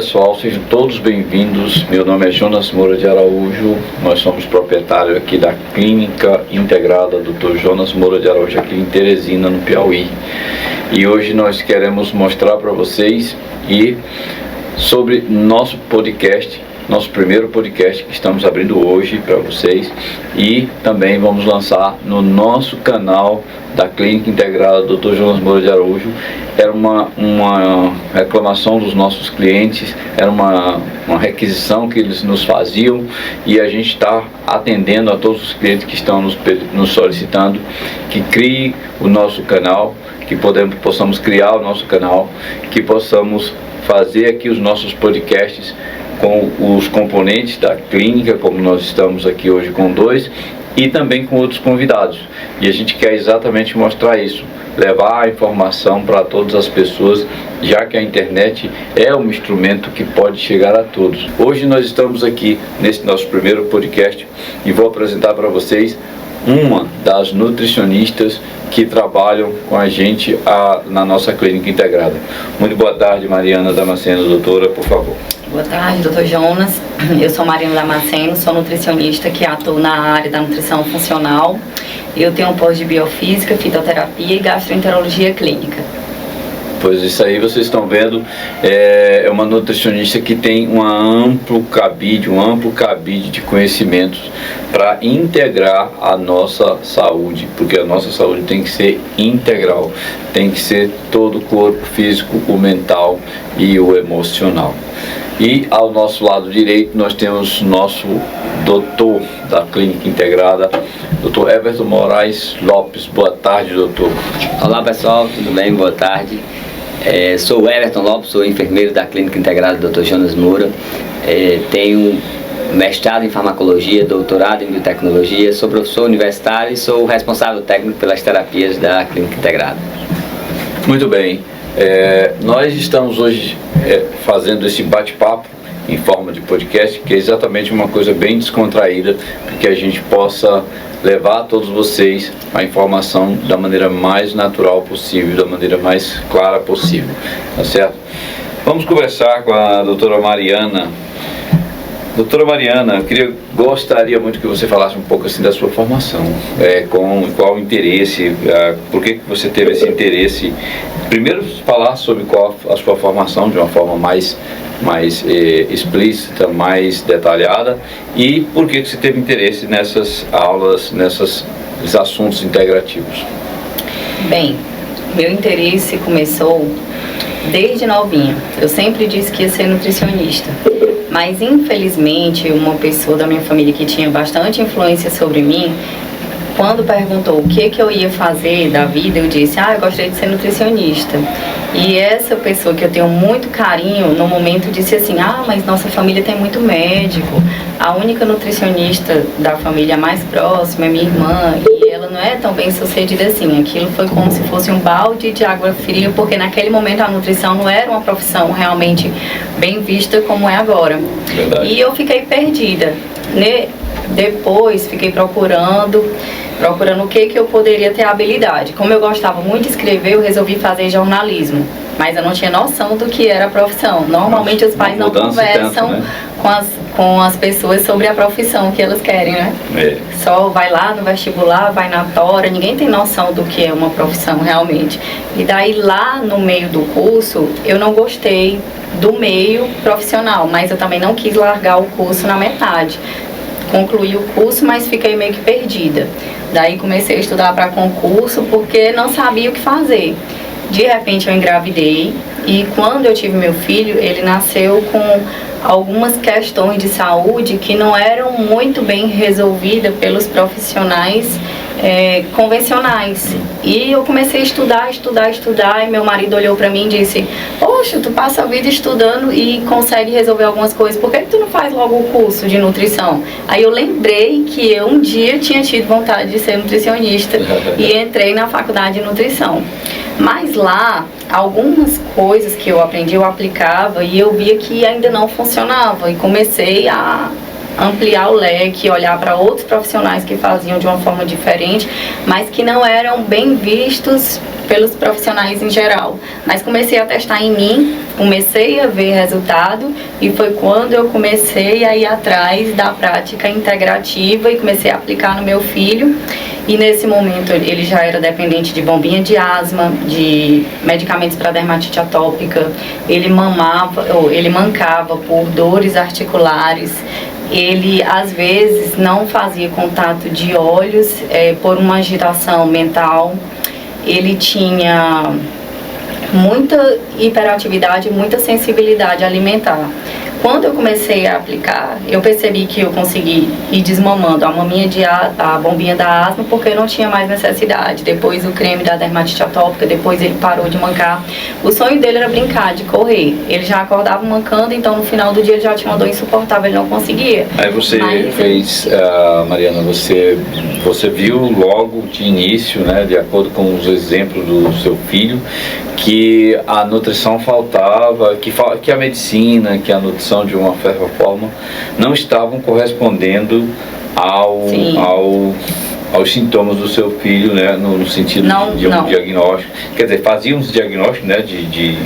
pessoal, sejam todos bem-vindos. Meu nome é Jonas Moura de Araújo, nós somos proprietários aqui da Clínica Integrada Dr. Jonas Moura de Araújo, aqui em Teresina, no Piauí. E hoje nós queremos mostrar para vocês sobre nosso podcast, nosso primeiro podcast que estamos abrindo hoje para vocês, e também vamos lançar no nosso canal da Clínica Integrada Dr. Jonas Moura de Araújo. Era uma reclamação dos nossos clientes, era uma requisição que eles nos faziam, e a gente está atendendo a todos os clientes que estão nos solicitando que crie o nosso canal, que possamos criar o nosso canal, que possamos fazer aqui os nossos podcasts com os componentes da clínica, como nós estamos aqui hoje com 2, e também com outros convidados. E a gente quer exatamente mostrar isso, levar a informação para todas as pessoas, já que a internet é um instrumento que pode chegar a todos. Hoje nós estamos aqui nesse nosso primeiro podcast e vou apresentar para vocês uma das nutricionistas que trabalham com a gente na nossa clínica integrada. Muito boa tarde, Mariana Damasceno, doutora, por favor. Boa tarde, doutor Jonas. Eu sou Mariana Damasceno, sou nutricionista que atuo na área da nutrição funcional. Eu tenho um pós de biofísica, fitoterapia e gastroenterologia clínica. Pois isso aí vocês estão vendo, é uma nutricionista que tem um amplo cabide de conhecimentos para integrar a nossa saúde, porque a nossa saúde tem que ser integral, tem que ser todo o corpo físico, o mental e o emocional. E ao nosso lado direito nós temos nosso doutor da Clínica Integrada, doutor Everton Moraes Lopes. Boa tarde, doutor. Olá pessoal, tudo bem? Boa tarde. Sou o Everton Lopes, sou enfermeiro da Clínica Integrada Dr. Jonas Moura. Tenho mestrado em farmacologia, doutorado em biotecnologia, sou professor universitário e sou responsável técnico pelas terapias da Clínica Integrada. Muito bem. Nós estamos hoje fazendo esse bate-papo em forma de podcast, que é exatamente uma coisa bem descontraída, para que a gente possa levar a todos vocês a informação da maneira mais natural possível, da maneira mais clara possível, tá certo? Vamos conversar com a doutora Mariana. Doutora Mariana, gostaria muito que você falasse um pouco assim da sua formação, qual o interesse, por que você teve esse interesse. Primeiro, falar sobre qual a sua formação de uma forma mais explícita, mais detalhada, e por que você teve interesse nessas aulas, nesses assuntos integrativos. Bem, meu interesse começou desde novinha. Eu sempre disse que ia ser nutricionista, mas infelizmente uma pessoa da minha família que tinha bastante influência sobre mim, quando perguntou o que eu ia fazer da vida, eu disse, eu gostaria de ser nutricionista. E essa pessoa que eu tenho muito carinho, no momento disse assim, mas nossa família tem muito médico, a única nutricionista da família mais próxima é minha irmã, e ela não é tão bem sucedida assim. Aquilo foi como se fosse um balde de água fria, porque naquele momento a nutrição não era uma profissão realmente bem vista como é agora. Verdade. E eu fiquei perdida, né? Depois fiquei procurando o que eu poderia ter habilidade. Como eu gostava muito de escrever, eu resolvi fazer jornalismo, mas eu não tinha noção do que era a profissão. Normalmente os pais não conversam tanto, né? com as pessoas sobre a profissão que elas querem, né? Só vai lá no vestibular, vai na tora, ninguém tem noção do que é uma profissão realmente. E daí lá no meio do curso, eu não gostei do meio profissional, mas eu também não quis largar o curso na metade. Concluí o curso, mas fiquei meio que perdida. Daí comecei a estudar para concurso porque não sabia o que fazer. De repente eu engravidei e quando eu tive meu filho, ele nasceu com algumas questões de saúde que não eram muito bem resolvidas pelos profissionais convencionais. E eu comecei a estudar, e meu marido olhou para mim e disse, poxa, tu passa a vida estudando e consegue resolver algumas coisas, por que tu não faz logo o curso de nutrição? Aí eu lembrei que eu um dia tinha tido vontade de ser nutricionista e entrei na faculdade de nutrição. Mas lá, algumas coisas que eu aprendi, eu aplicava e eu via que ainda não funcionava, e comecei a ampliar o leque, olhar para outros profissionais que faziam de uma forma diferente, mas que não eram bem vistos pelos profissionais em geral. Mas comecei a testar em mim, comecei a ver resultado e foi quando eu comecei a ir atrás da prática integrativa e comecei a aplicar no meu filho. E nesse momento ele já era dependente de bombinha de asma, de medicamentos para dermatite atópica, ele mancava por dores articulares, ele às vezes não fazia contato de olhos por uma agitação mental, ele tinha muita hiperatividade, muita sensibilidade alimentar. Quando eu comecei a aplicar, eu percebi que eu consegui ir desmamando a bombinha da asma, porque eu não tinha mais necessidade. Depois o creme da dermatite atópica, depois ele parou de mancar. O sonho dele era brincar, de correr. Ele já acordava mancando, então no final do dia ele já tinha uma dor insuportável, ele não conseguia. Aí você fez, Mariana, você viu logo de início, né, de acordo com os exemplos do seu filho, que a nutrição faltava, que a medicina, que a nutrição de uma certa forma não estavam correspondendo aos sintomas do seu filho, né, no sentido de um diagnóstico. Quer dizer, faziam os diagnósticos, né, de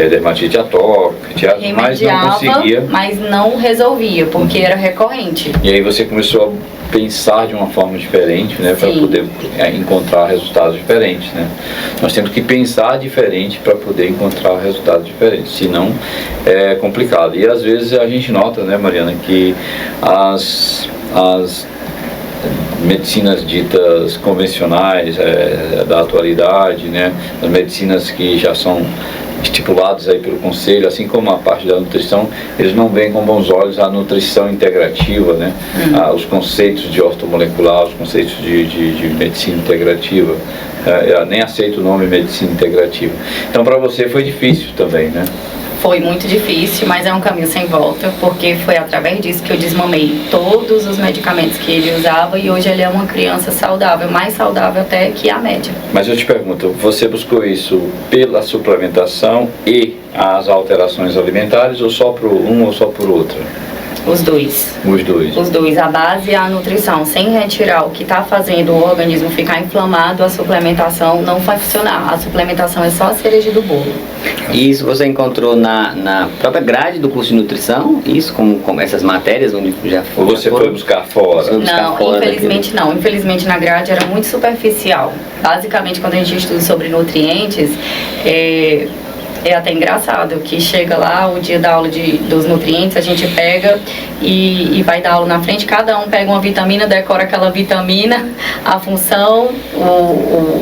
dermatite atópica, mas não conseguia. Mas não resolvia, porque era recorrente. E aí você começou a pensar de uma forma diferente, né, para poder encontrar resultados diferentes, né? Nós temos que pensar diferente para poder encontrar resultados diferentes, senão é complicado. E às vezes a gente nota, né, Mariana, que as medicinas ditas convencionais da atualidade, né, as medicinas que já são estipulados aí pelo conselho, assim como a parte da nutrição, eles não veem com bons olhos a nutrição integrativa, né? Os conceitos de ortomolecular, os conceitos de medicina integrativa. Eu nem aceito o nome medicina integrativa. Então para você foi difícil também, né? Foi muito difícil, mas é um caminho sem volta, porque foi através disso que eu desmamei todos os medicamentos que ele usava e hoje ele é uma criança saudável, mais saudável até que a média. Mas eu te pergunto, você buscou isso pela suplementação e as alterações alimentares ou só por um ou só por outro? Os dois. Os dois. Os dois, a base e a nutrição. Sem retirar o que está fazendo o organismo ficar inflamado, a suplementação não vai funcionar. A suplementação é só a cereja do bolo. E isso você encontrou na própria grade do curso de nutrição? Isso, como essas matérias onde já foi? Ou você foi buscar fora? Não, infelizmente não. Infelizmente na grade era muito superficial. Basicamente, quando a gente estuda sobre nutrientes, é até engraçado que chega lá o dia da aula dos nutrientes, a gente pega e vai dar aula na frente, cada um pega uma vitamina, decora aquela vitamina, a função,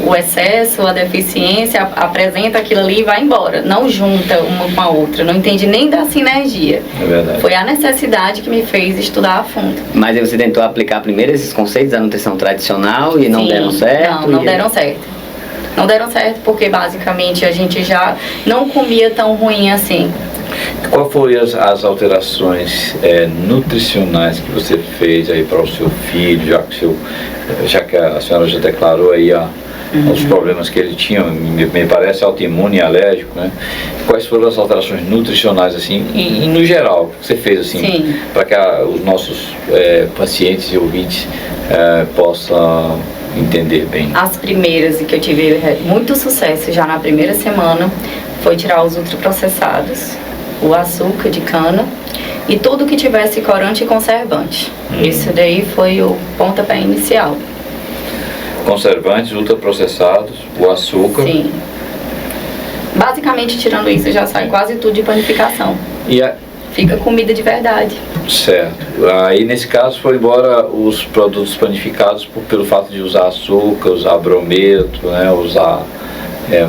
o excesso, a deficiência, apresenta aquilo ali e vai embora. Não junta uma com a outra, não entende nem da sinergia. É verdade. Foi a necessidade que me fez estudar a fundo. Mas aí você tentou aplicar primeiro esses conceitos da nutrição tradicional e não deram certo? Não deram certo. Não deram certo porque basicamente a gente já não comia tão ruim assim. Qual foram as alterações nutricionais que você fez aí para o seu filho, já que a senhora já declarou aí os problemas que ele tinha, me parece autoimune e alérgico, né? Quais foram as alterações nutricionais assim, e no geral, que você fez assim, para que os nossos pacientes e ouvintes possam entender bem? As primeiras, e que eu tive muito sucesso já na primeira semana, foi tirar os ultraprocessados, o açúcar de cana e tudo que tivesse corante e conservante. Isso daí foi o pontapé inicial. Conservantes, ultraprocessados, o açúcar. Sim. Basicamente, tirando isso, já sai quase tudo de panificação. Fica comida de verdade. Certo. Aí nesse caso foi embora os produtos panificados pelo fato de usar açúcar, usar brometo, né, usar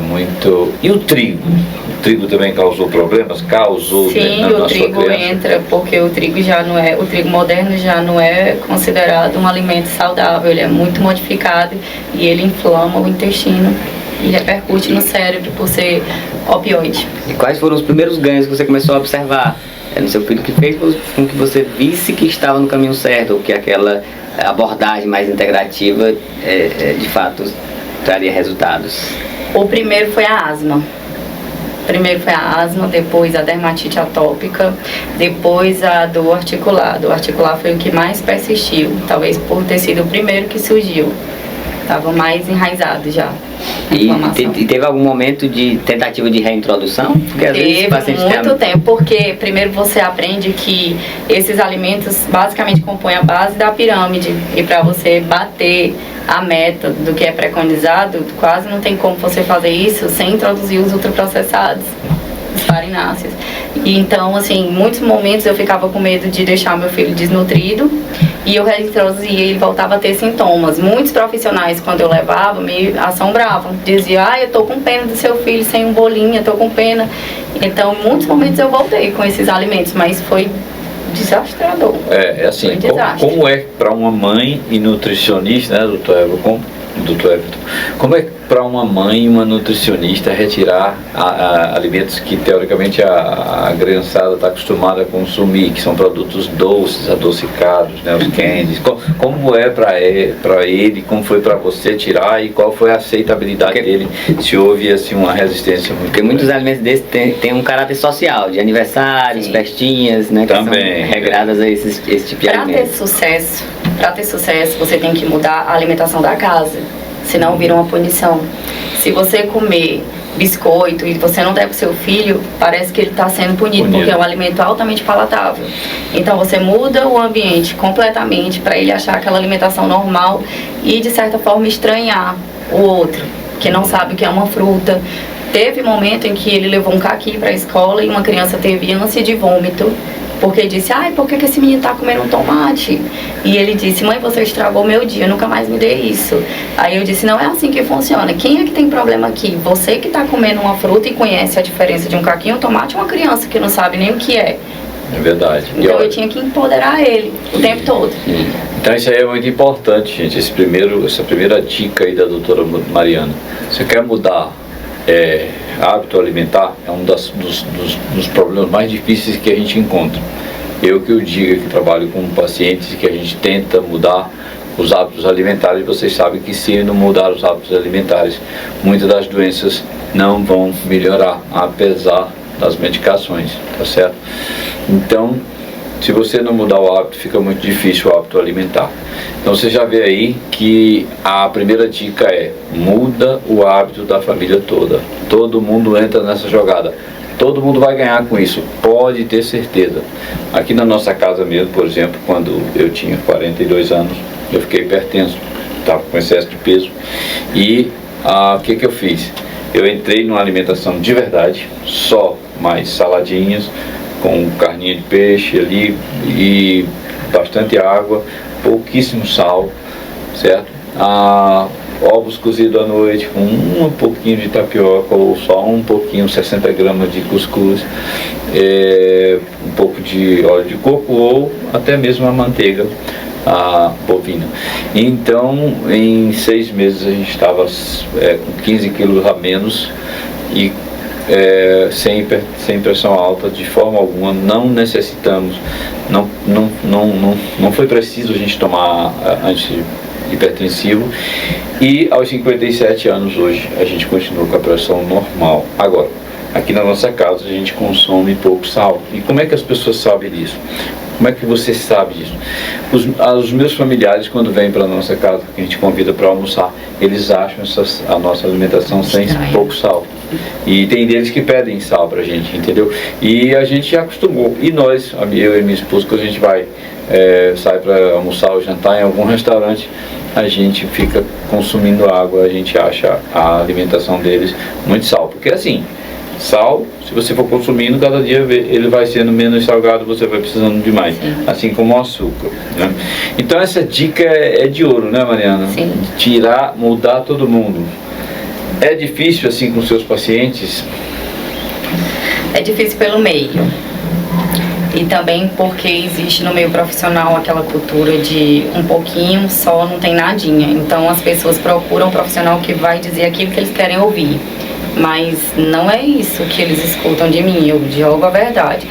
muito... E o trigo? O trigo também causou problemas? Causou? Sim, o trigo entra, porque o trigo o trigo moderno já não é considerado um alimento saudável, ele é muito modificado e ele inflama o intestino e repercute no cérebro por ser opioide. E quais foram os primeiros ganhos que você começou a observar no seu filho, que fez com que você visse que estava no caminho certo, ou que aquela abordagem mais integrativa de fato traria resultados? O primeiro foi a asma. Depois a dermatite atópica, depois a dor articular. A dor articular foi o que mais persistiu, talvez por ter sido o primeiro que surgiu. Estava mais enraizado já. E teve algum momento de tentativa de reintrodução? Porque às vezes o paciente muito tempo, porque primeiro você aprende que esses alimentos basicamente compõem a base da pirâmide, e para você bater a meta do que é preconizado, quase não tem como você fazer isso sem introduzir os ultraprocessados, os farináceos. E então, assim, em muitos momentos eu ficava com medo de deixar meu filho desnutrido, e eu reintroduzia e ele voltava a ter sintomas. Muitos profissionais, quando eu levava, me assombravam. Diziam, eu tô com pena do seu filho sem um bolinho, eu tô com pena. Então, em muitos momentos eu voltei com esses alimentos, mas foi desastrador. É assim, como é para uma mãe e nutricionista, né, doutor Everton? Como é para uma mãe e uma nutricionista retirar alimentos que teoricamente a criançada está acostumada a consumir, que são produtos doces, adocicados, né, os candies? Como é para ele, como foi para você tirar, e qual foi a aceitabilidade dele, se houve assim uma resistência muito Porque muitos alimentos desses têm um caráter social, de aniversários, festinhas, né, que também são regradas a esse tipo de alimento. Para ter sucesso, você tem que mudar a alimentação da casa, senão vira uma punição. Se você comer biscoito e você não der para o seu filho, parece que ele está sendo punido, porque é um alimento altamente palatável. Então você muda o ambiente completamente para ele achar aquela alimentação normal e, de certa forma, estranhar o outro, que não sabe o que é uma fruta. Teve momento em que ele levou um caqui para a escola e uma criança teve ânsia de vômito, porque disse, por que esse menino tá comendo um tomate? E ele disse, mãe, você estragou meu dia, nunca mais me dê isso. Aí eu disse, não é assim que funciona. Quem é que tem problema aqui? Você que tá comendo uma fruta e conhece a diferença de um caqui e um tomate, uma criança que não sabe nem o que é. É verdade. Então eu tinha que empoderar ele o tempo todo. Então isso aí é muito importante, gente. Essa primeira dica aí da doutora Mariana. Você quer mudar hábito alimentar, é um dos problemas mais difíceis que a gente encontra. Eu que digo que trabalho com pacientes e que a gente tenta mudar os hábitos alimentares, vocês sabem que se não mudar os hábitos alimentares, muitas das doenças não vão melhorar, apesar das medicações, tá certo? Então, se você não mudar o hábito, fica muito difícil o hábito alimentar. Então você já vê aí que a primeira dica é: muda o hábito da família toda. Todo mundo entra nessa jogada. Todo mundo vai ganhar com isso, pode ter certeza. Aqui na nossa casa mesmo, por exemplo, quando eu tinha 42 anos, eu fiquei hipertenso, estava com excesso de peso. E o que eu fiz? Eu entrei numa alimentação de verdade, só mais saladinhas, com carninha de peixe ali e bastante água, pouquíssimo sal, certo? Ovos cozidos à noite com um pouquinho de tapioca ou só um pouquinho, 60 gramas de cuscuz, um pouco de óleo de coco ou até mesmo a manteiga bovina. Então, em 6 meses a gente estava com 15 quilos a menos e sem pressão alta, de forma alguma. Não necessitamos, não foi preciso a gente tomar antihipertensivo, e aos 57 anos hoje a gente continua com a pressão normal. Agora, aqui na nossa casa a gente consome pouco sal. E como é que as pessoas sabem disso? Como é que você sabe disso? Os meus familiares, quando vêm para a nossa casa, que a gente convida para almoçar, eles acham a nossa alimentação sem pouco sal. E tem deles que pedem sal para a gente, entendeu? E a gente já acostumou. E nós, eu e minha esposa, quando a gente vai sai para almoçar ou jantar em algum restaurante, a gente fica consumindo água, a gente acha a alimentação deles muito sal. Porque assim, sal, se você for consumindo, cada dia ele vai sendo menos salgado, você vai precisando de mais. Sim. Assim como o açúcar, né? Então essa dica é de ouro, né, Mariana? Sim. Mudar todo mundo. É difícil assim com seus pacientes? É difícil pelo meio. E também porque existe no meio profissional aquela cultura de um pouquinho só, não tem nadinha. Então as pessoas procuram um profissional que vai dizer aquilo que eles querem ouvir. Mas não é isso que eles escutam de mim, eu jogo a verdade.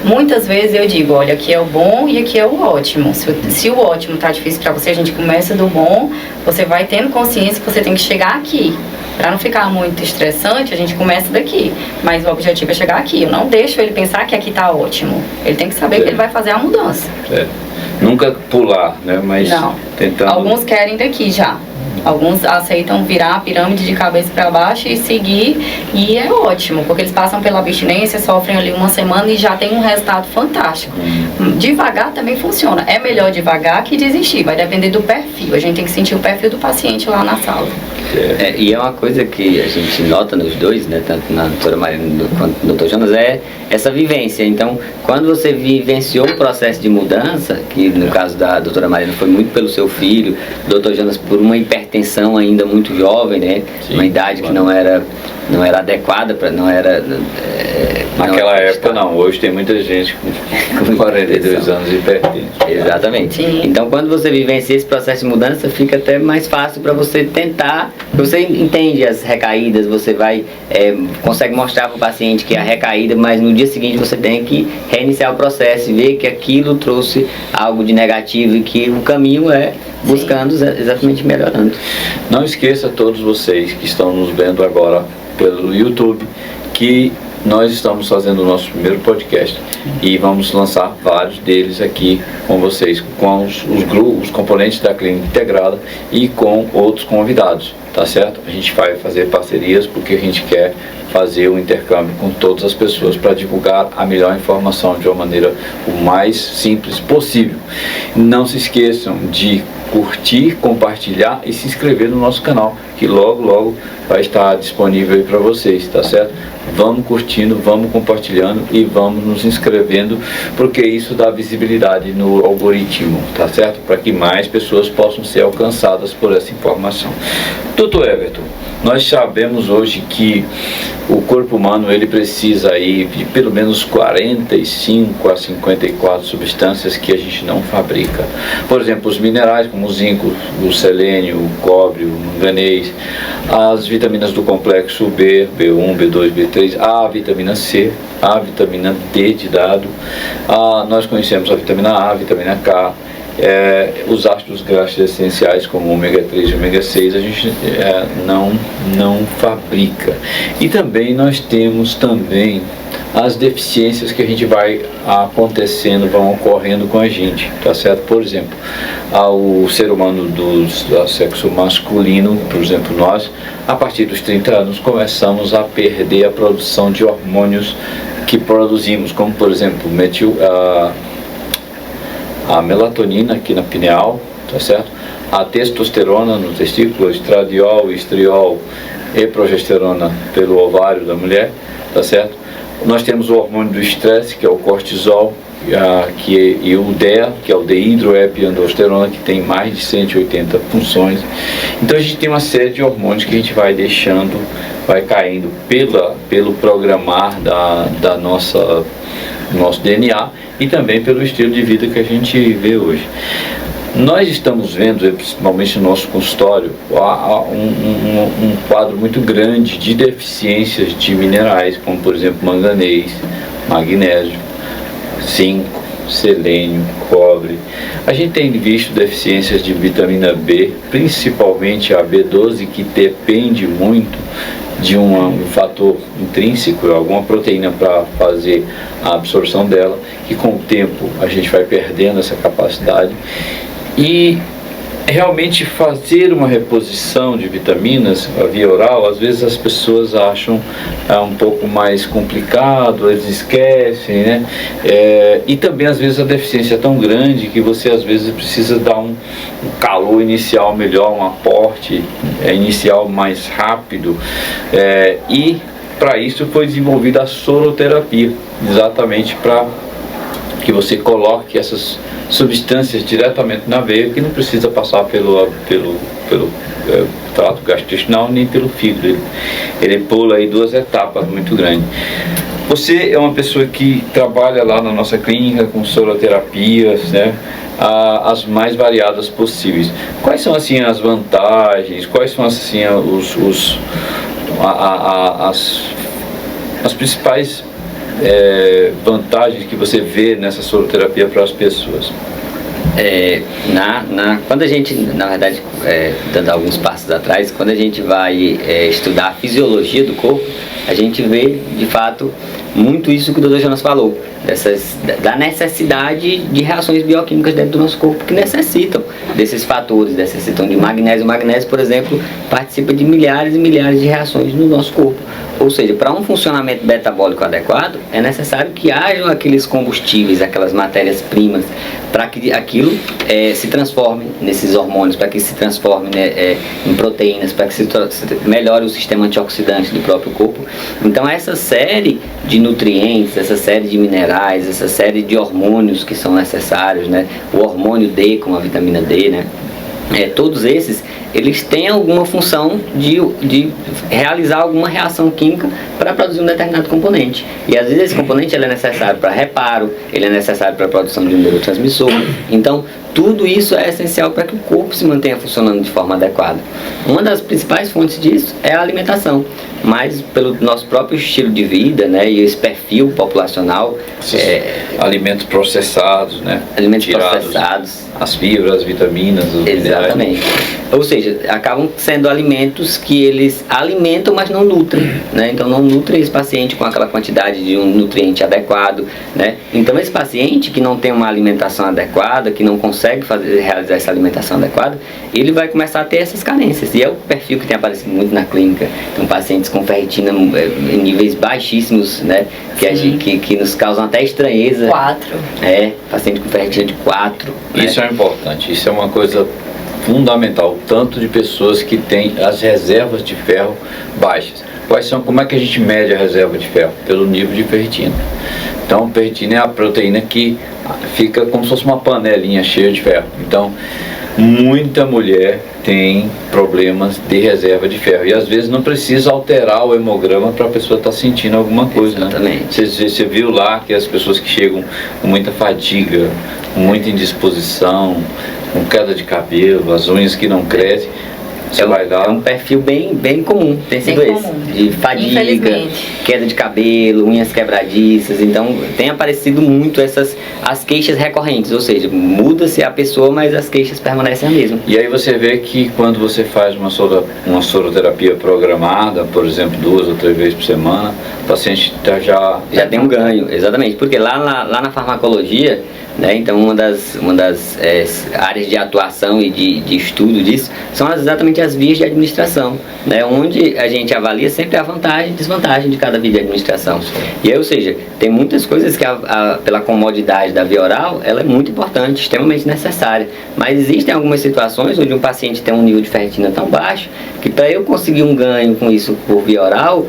Muitas vezes eu digo, olha, aqui é o bom e aqui é o ótimo. Se o ótimo tá difícil para você, a gente começa do bom, você vai tendo consciência que você tem que chegar aqui. Para não ficar muito estressante, a gente começa daqui. Mas o objetivo é chegar aqui. Eu não deixo ele pensar que aqui tá ótimo. Ele tem que saber que ele vai fazer a mudança. Nunca pular, né? Mas não. tentando... Alguns querem daqui já. Alguns aceitam virar a pirâmide de cabeça para baixo e seguir, e é ótimo, porque eles passam pela abstinência, sofrem ali uma semana e já tem um resultado fantástico. Devagar também funciona. É melhor devagar que desistir, vai depender do perfil. A gente tem que sentir o perfil do paciente lá na sala. E é uma coisa que a gente nota nos dois, né, tanto na doutora Marina quanto no Dr. Jonas, é essa vivência. Então, quando você vivenciou o processo de mudança, que no caso da doutora Marina foi muito pelo seu filho, Dr. Jonas por uma hipertensão ainda muito jovem, né, uma idade que não era adequada, não era... Naquela época não, hoje tem muita gente com 42 anos hipertenso. Exatamente. Sim. Então quando você vivencia esse processo de mudança, fica até mais fácil para você tentar, você entende as recaídas, você vai, consegue mostrar para o paciente que é a recaída, mas no dia seguinte você tem que reiniciar o processo e ver que aquilo trouxe algo de negativo e que o caminho é buscando exatamente melhorando. Não esqueça todos vocês que estão nos vendo agora pelo YouTube, que nós estamos fazendo o nosso primeiro podcast e vamos lançar vários deles aqui com vocês, com os componentes da Clínica Integrada e com outros convidados, tá certo? A gente vai fazer parcerias porque a gente quer fazer um intercâmbio com todas as pessoas para divulgar a melhor informação de uma maneira o mais simples possível. Não se esqueçam de curtir, compartilhar e se inscrever no nosso canal, que logo vai estar disponível aí para vocês, tá certo? Vamos curtindo, vamos compartilhando e vamos nos inscrevendo, porque isso dá visibilidade no algoritmo, tá certo? Para que mais pessoas possam ser alcançadas por essa informação. Dr. Everton, nós sabemos hoje que o corpo humano ele precisa aí de pelo menos 45 a 54 substâncias que a gente não fabrica. Por exemplo, os minerais como o zinco, o selênio, o cobre, o manganês, as vitaminas do complexo B, B1, B2, B3, a vitamina C, a vitamina D de dado, nós conhecemos a vitamina A, a vitamina K, os ácidos graxos essenciais como o ômega 3 e ômega 6 a gente não fabrica. E também nós temos também as deficiências que a gente vai acontecendo, vão ocorrendo com a gente, tá certo? Por exemplo, o ser humano do sexo masculino, por exemplo, nós, a partir dos 30 anos, começamos a perder a produção de hormônios que produzimos, como por exemplo, a melatonina aqui na pineal, tá certo? A testosterona no testículo, estradiol, estriol e progesterona pelo ovário da mulher, tá certo? Nós temos o hormônio do estresse, que é o cortisol, e o DEA, que é o dehidroepiandrosterona, que tem mais de 180 funções. Então a gente tem uma série de hormônios que a gente vai deixando, vai caindo pelo programar da nosso DNA e também pelo estilo de vida que a gente vê hoje. Nós estamos vendo, principalmente no nosso consultório, um quadro muito grande de deficiências de minerais, como por exemplo manganês, magnésio, zinco, selênio, cobre. A gente tem visto deficiências de vitamina B, principalmente a B12, que depende muito de um fator intrínseco, alguma proteína para fazer a absorção dela, que com o tempo a gente vai perdendo essa capacidade. E realmente fazer uma reposição de vitaminas via oral, às vezes as pessoas acham um pouco mais complicado, eles esquecem, né? E também às vezes a deficiência é tão grande que você às vezes precisa dar um calor inicial melhor, um aporte inicial mais rápido, e para isso foi desenvolvida a soroterapia, exatamente para que você coloque essas substâncias diretamente na veia, que não precisa passar pelo trato gastrointestinal nem pelo fígado. Ele pula aí 2 etapas muito grandes. Você é uma pessoa que trabalha lá na nossa clínica com soroterapias, né? As mais variadas possíveis. Quais são assim as vantagens? Quais são assim as principais vantagens que você vê nessa soroterapia para as pessoas? Quando a gente, na verdade, dando alguns passos atrás, quando a gente vai estudar a fisiologia do corpo, a gente vê, de fato, muito isso que o Dr. Jonas falou, da necessidade de reações bioquímicas dentro do nosso corpo que necessitam desses fatores, necessitam de magnésio. O magnésio, por exemplo, participa de milhares e milhares de reações no nosso corpo. Ou seja, para um funcionamento metabólico adequado, é necessário que hajam aqueles combustíveis, aquelas matérias-primas, para que aquilo se transforme nesses hormônios, para que se transforme em proteínas, para que se melhore o sistema antioxidante do próprio corpo. Então, essa série de nutrientes, essa série de minerais, essa série de hormônios que são necessários, né? O hormônio D, como a vitamina D, né? Todos esses, eles têm alguma função de realizar alguma reação química para produzir um determinado componente. E às vezes esse componente ele é necessário para reparo, ele é necessário para a produção de um neurotransmissor. Então, tudo isso é essencial para que o corpo se mantenha funcionando de forma adequada. Uma das principais fontes disso é a alimentação, mas pelo nosso próprio estilo de vida, né, e esse perfil populacional. Alimentos processados, né? Alimentos processados. As fibras, as vitaminas, os Exatamente. minerais. Ou seja, acabam sendo alimentos que eles alimentam, mas não nutrem, né? Então não nutrem esse paciente com aquela quantidade de um nutriente adequado, né? Então esse paciente que não tem uma alimentação adequada, que não consegue realizar essa alimentação adequada, ele vai começar a ter essas carências. E é o perfil que tem aparecido muito na clínica. Então pacientes com ferritina em níveis baixíssimos, né? Que nos causam até estranheza. 4. Paciente com ferritina de 4. Isso é importante, isso é uma coisa fundamental, tanto de pessoas que têm as reservas de ferro baixas. Como é que a gente mede a reserva de ferro? Pelo nível de ferritina. Então, ferritina é a proteína que fica como se fosse uma panelinha cheia de ferro. Então, muita mulher tem problemas de reserva de ferro e às vezes não precisa alterar o hemograma para a pessoa estar sentindo alguma coisa. Exatamente. Né? Você viu lá que as pessoas que chegam com muita fadiga, com muita indisposição, com queda de cabelo, as unhas que não crescem, você vai lá. É um perfil bem comum, tem sido Bem esse, comum. de fadiga, queda de cabelo, unhas quebradiças. Então tem aparecido muito as queixas recorrentes, ou seja, muda-se a pessoa, mas as queixas permanecem a mesma. E aí você vê que quando você faz uma soroterapia programada, por exemplo, 2 ou 3 vezes por semana, o paciente já tem um ganho, exatamente, porque lá na farmacologia, né, então uma das áreas de atuação e de estudo disso são exatamente as vias de administração, né, onde a gente avalia sempre a vantagem e desvantagem de cada via de administração. E aí, ou seja, tem muitas coisas que pela comodidade da via oral, ela é muito importante, extremamente necessária, mas existem algumas situações onde um paciente tem um nível de ferritina tão baixo que para eu conseguir um ganho com isso por via oral,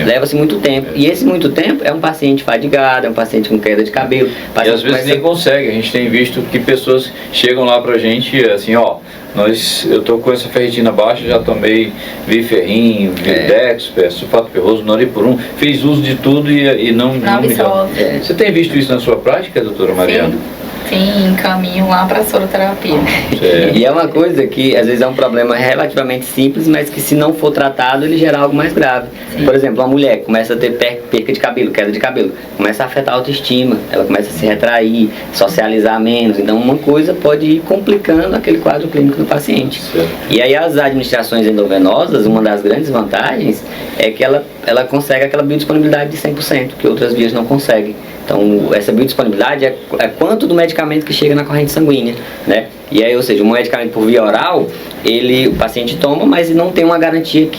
leva-se muito tempo. E esse muito tempo é um paciente fadigado, é um paciente com queda de cabelo. E às vezes nem consegue. A gente tem visto que pessoas chegam lá pra gente assim, eu tô com essa ferritina baixa, já tomei Viferrin, Videxper, sulfato ferroso, Noripurum, fiz uso de tudo e não melhora. Você tem visto isso na sua prática, doutora Mariana? Sim, encaminho lá para a soroterapia. E é uma coisa que às vezes é um problema relativamente simples, mas que se não for tratado ele gera algo mais grave. Sim. Por exemplo, uma mulher que começa a ter perca de cabelo, queda de cabelo, começa a afetar a autoestima, ela começa a se retrair, socializar menos. Então uma coisa pode ir complicando aquele quadro clínico do paciente. Certo. E aí as administrações endovenosas, uma das grandes vantagens é que ela consegue aquela biodisponibilidade de 100%, que outras vias não conseguem. Então, essa biodisponibilidade é quanto do medicamento que chega na corrente sanguínea, né? E aí, ou seja, um medicamento por via oral, o paciente toma, mas não tem uma garantia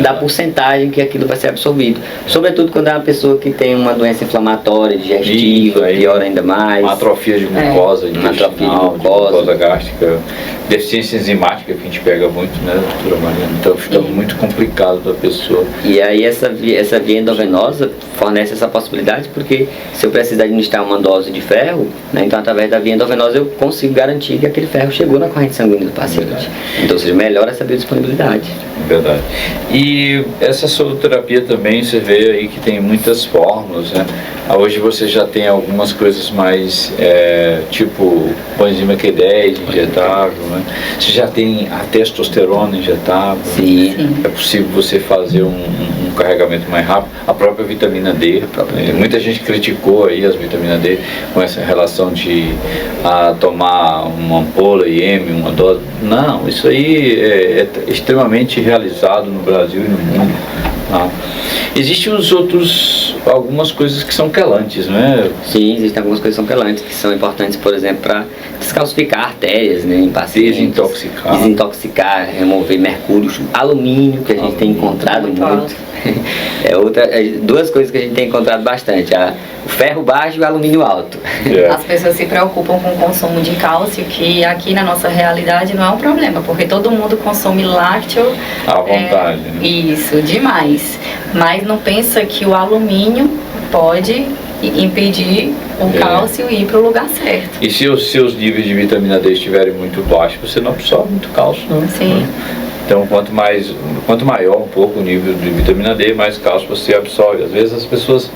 da porcentagem que aquilo vai ser absorvido. Sobretudo quando é uma pessoa que tem uma doença inflamatória, digestiva, pior ainda mais. Uma atrofia de glucosa, glucosa gástrica, deficiência enzimática que a gente pega muito, né, doutora Mariana? Então fica muito complicado para a pessoa. E aí essa via endovenosa fornece essa possibilidade, porque se eu precisar administrar uma dose de ferro, né, então através da via endovenosa eu consigo garantir que aquele ferro chegou na corrente sanguínea do paciente. Verdade. Então, ou seja, melhora essa biodisponibilidade. Verdade. E essa soroterapia também, você vê aí que tem muitas fórmulas, né? Hoje você já tem algumas coisas mais, tipo coenzima Q10 injetável, né? Você já tem a testosterona injetável. Sim. É possível você fazer um carregamento mais rápido. A própria vitamina D. Muita gente criticou aí as vitaminas D com essa relação de tomar uma ampola IM, uma dose. Não, isso aí é extremamente realizado no Brasil e no mundo. Existem algumas coisas que são quelantes, né? Sim, existem algumas coisas que são quelantes, que são importantes, por exemplo, para descalcificar artérias, né, em pacientes. Desintoxicar, remover mercúrio, alumínio, que a gente tem encontrado muito. Duas coisas que a gente tem encontrado bastante, o ferro baixo e o alumínio alto. As pessoas se preocupam com o consumo de cálcio, que aqui na nossa realidade não é um problema, porque todo mundo consome lácteo à vontade. Isso, demais. Mas não pensa que o alumínio pode impedir o cálcio ir para o lugar certo. E se os seus níveis de vitamina D estiverem muito baixos, você não absorve muito cálcio, não? Sim. Então, quanto maior um pouco o nível de vitamina D, mais cálcio você absorve. Às vezes as pessoas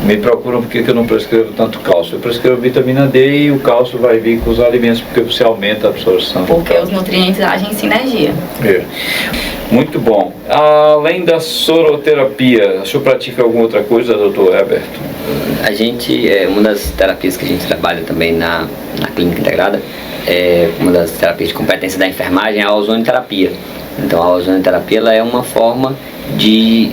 me procuram porque eu não prescrevo tanto cálcio. Eu prescrevo vitamina D e o cálcio vai vir com os alimentos porque você aumenta a absorção. Porque os nutrientes agem em sinergia. Muito bom. Além da soroterapia, o senhor pratica alguma outra coisa, doutor Herbert? A gente, uma das terapias que a gente trabalha também na clínica integrada, uma das terapias de competência da enfermagem é a ozonioterapia. Então a ozonioterapia ela é uma forma de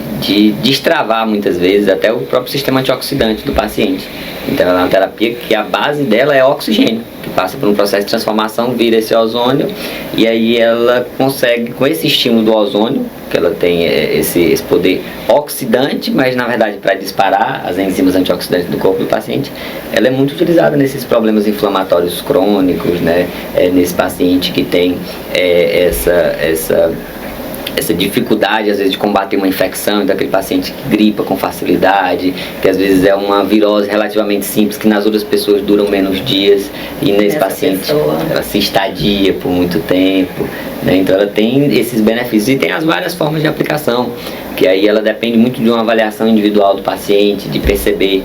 destravar muitas vezes até o próprio sistema antioxidante do paciente. Então ela é uma terapia que a base dela é oxigênio, que passa por um processo de transformação, vira esse ozônio, e aí ela consegue, com esse estímulo do ozônio, que ela tem esse poder oxidante, mas na verdade para disparar as enzimas antioxidantes do corpo do paciente, ela é muito utilizada nesses problemas inflamatórios crônicos, né? Nesse paciente que tem essa dificuldade às vezes de combater uma infecção, daquele paciente que gripa com facilidade, que às vezes é uma virose relativamente simples, que nas outras pessoas duram menos dias, e nesse paciente ela se estadia por muito tempo, né? Então ela tem esses benefícios e tem as várias formas de aplicação, que aí ela depende muito de uma avaliação individual do paciente, de perceber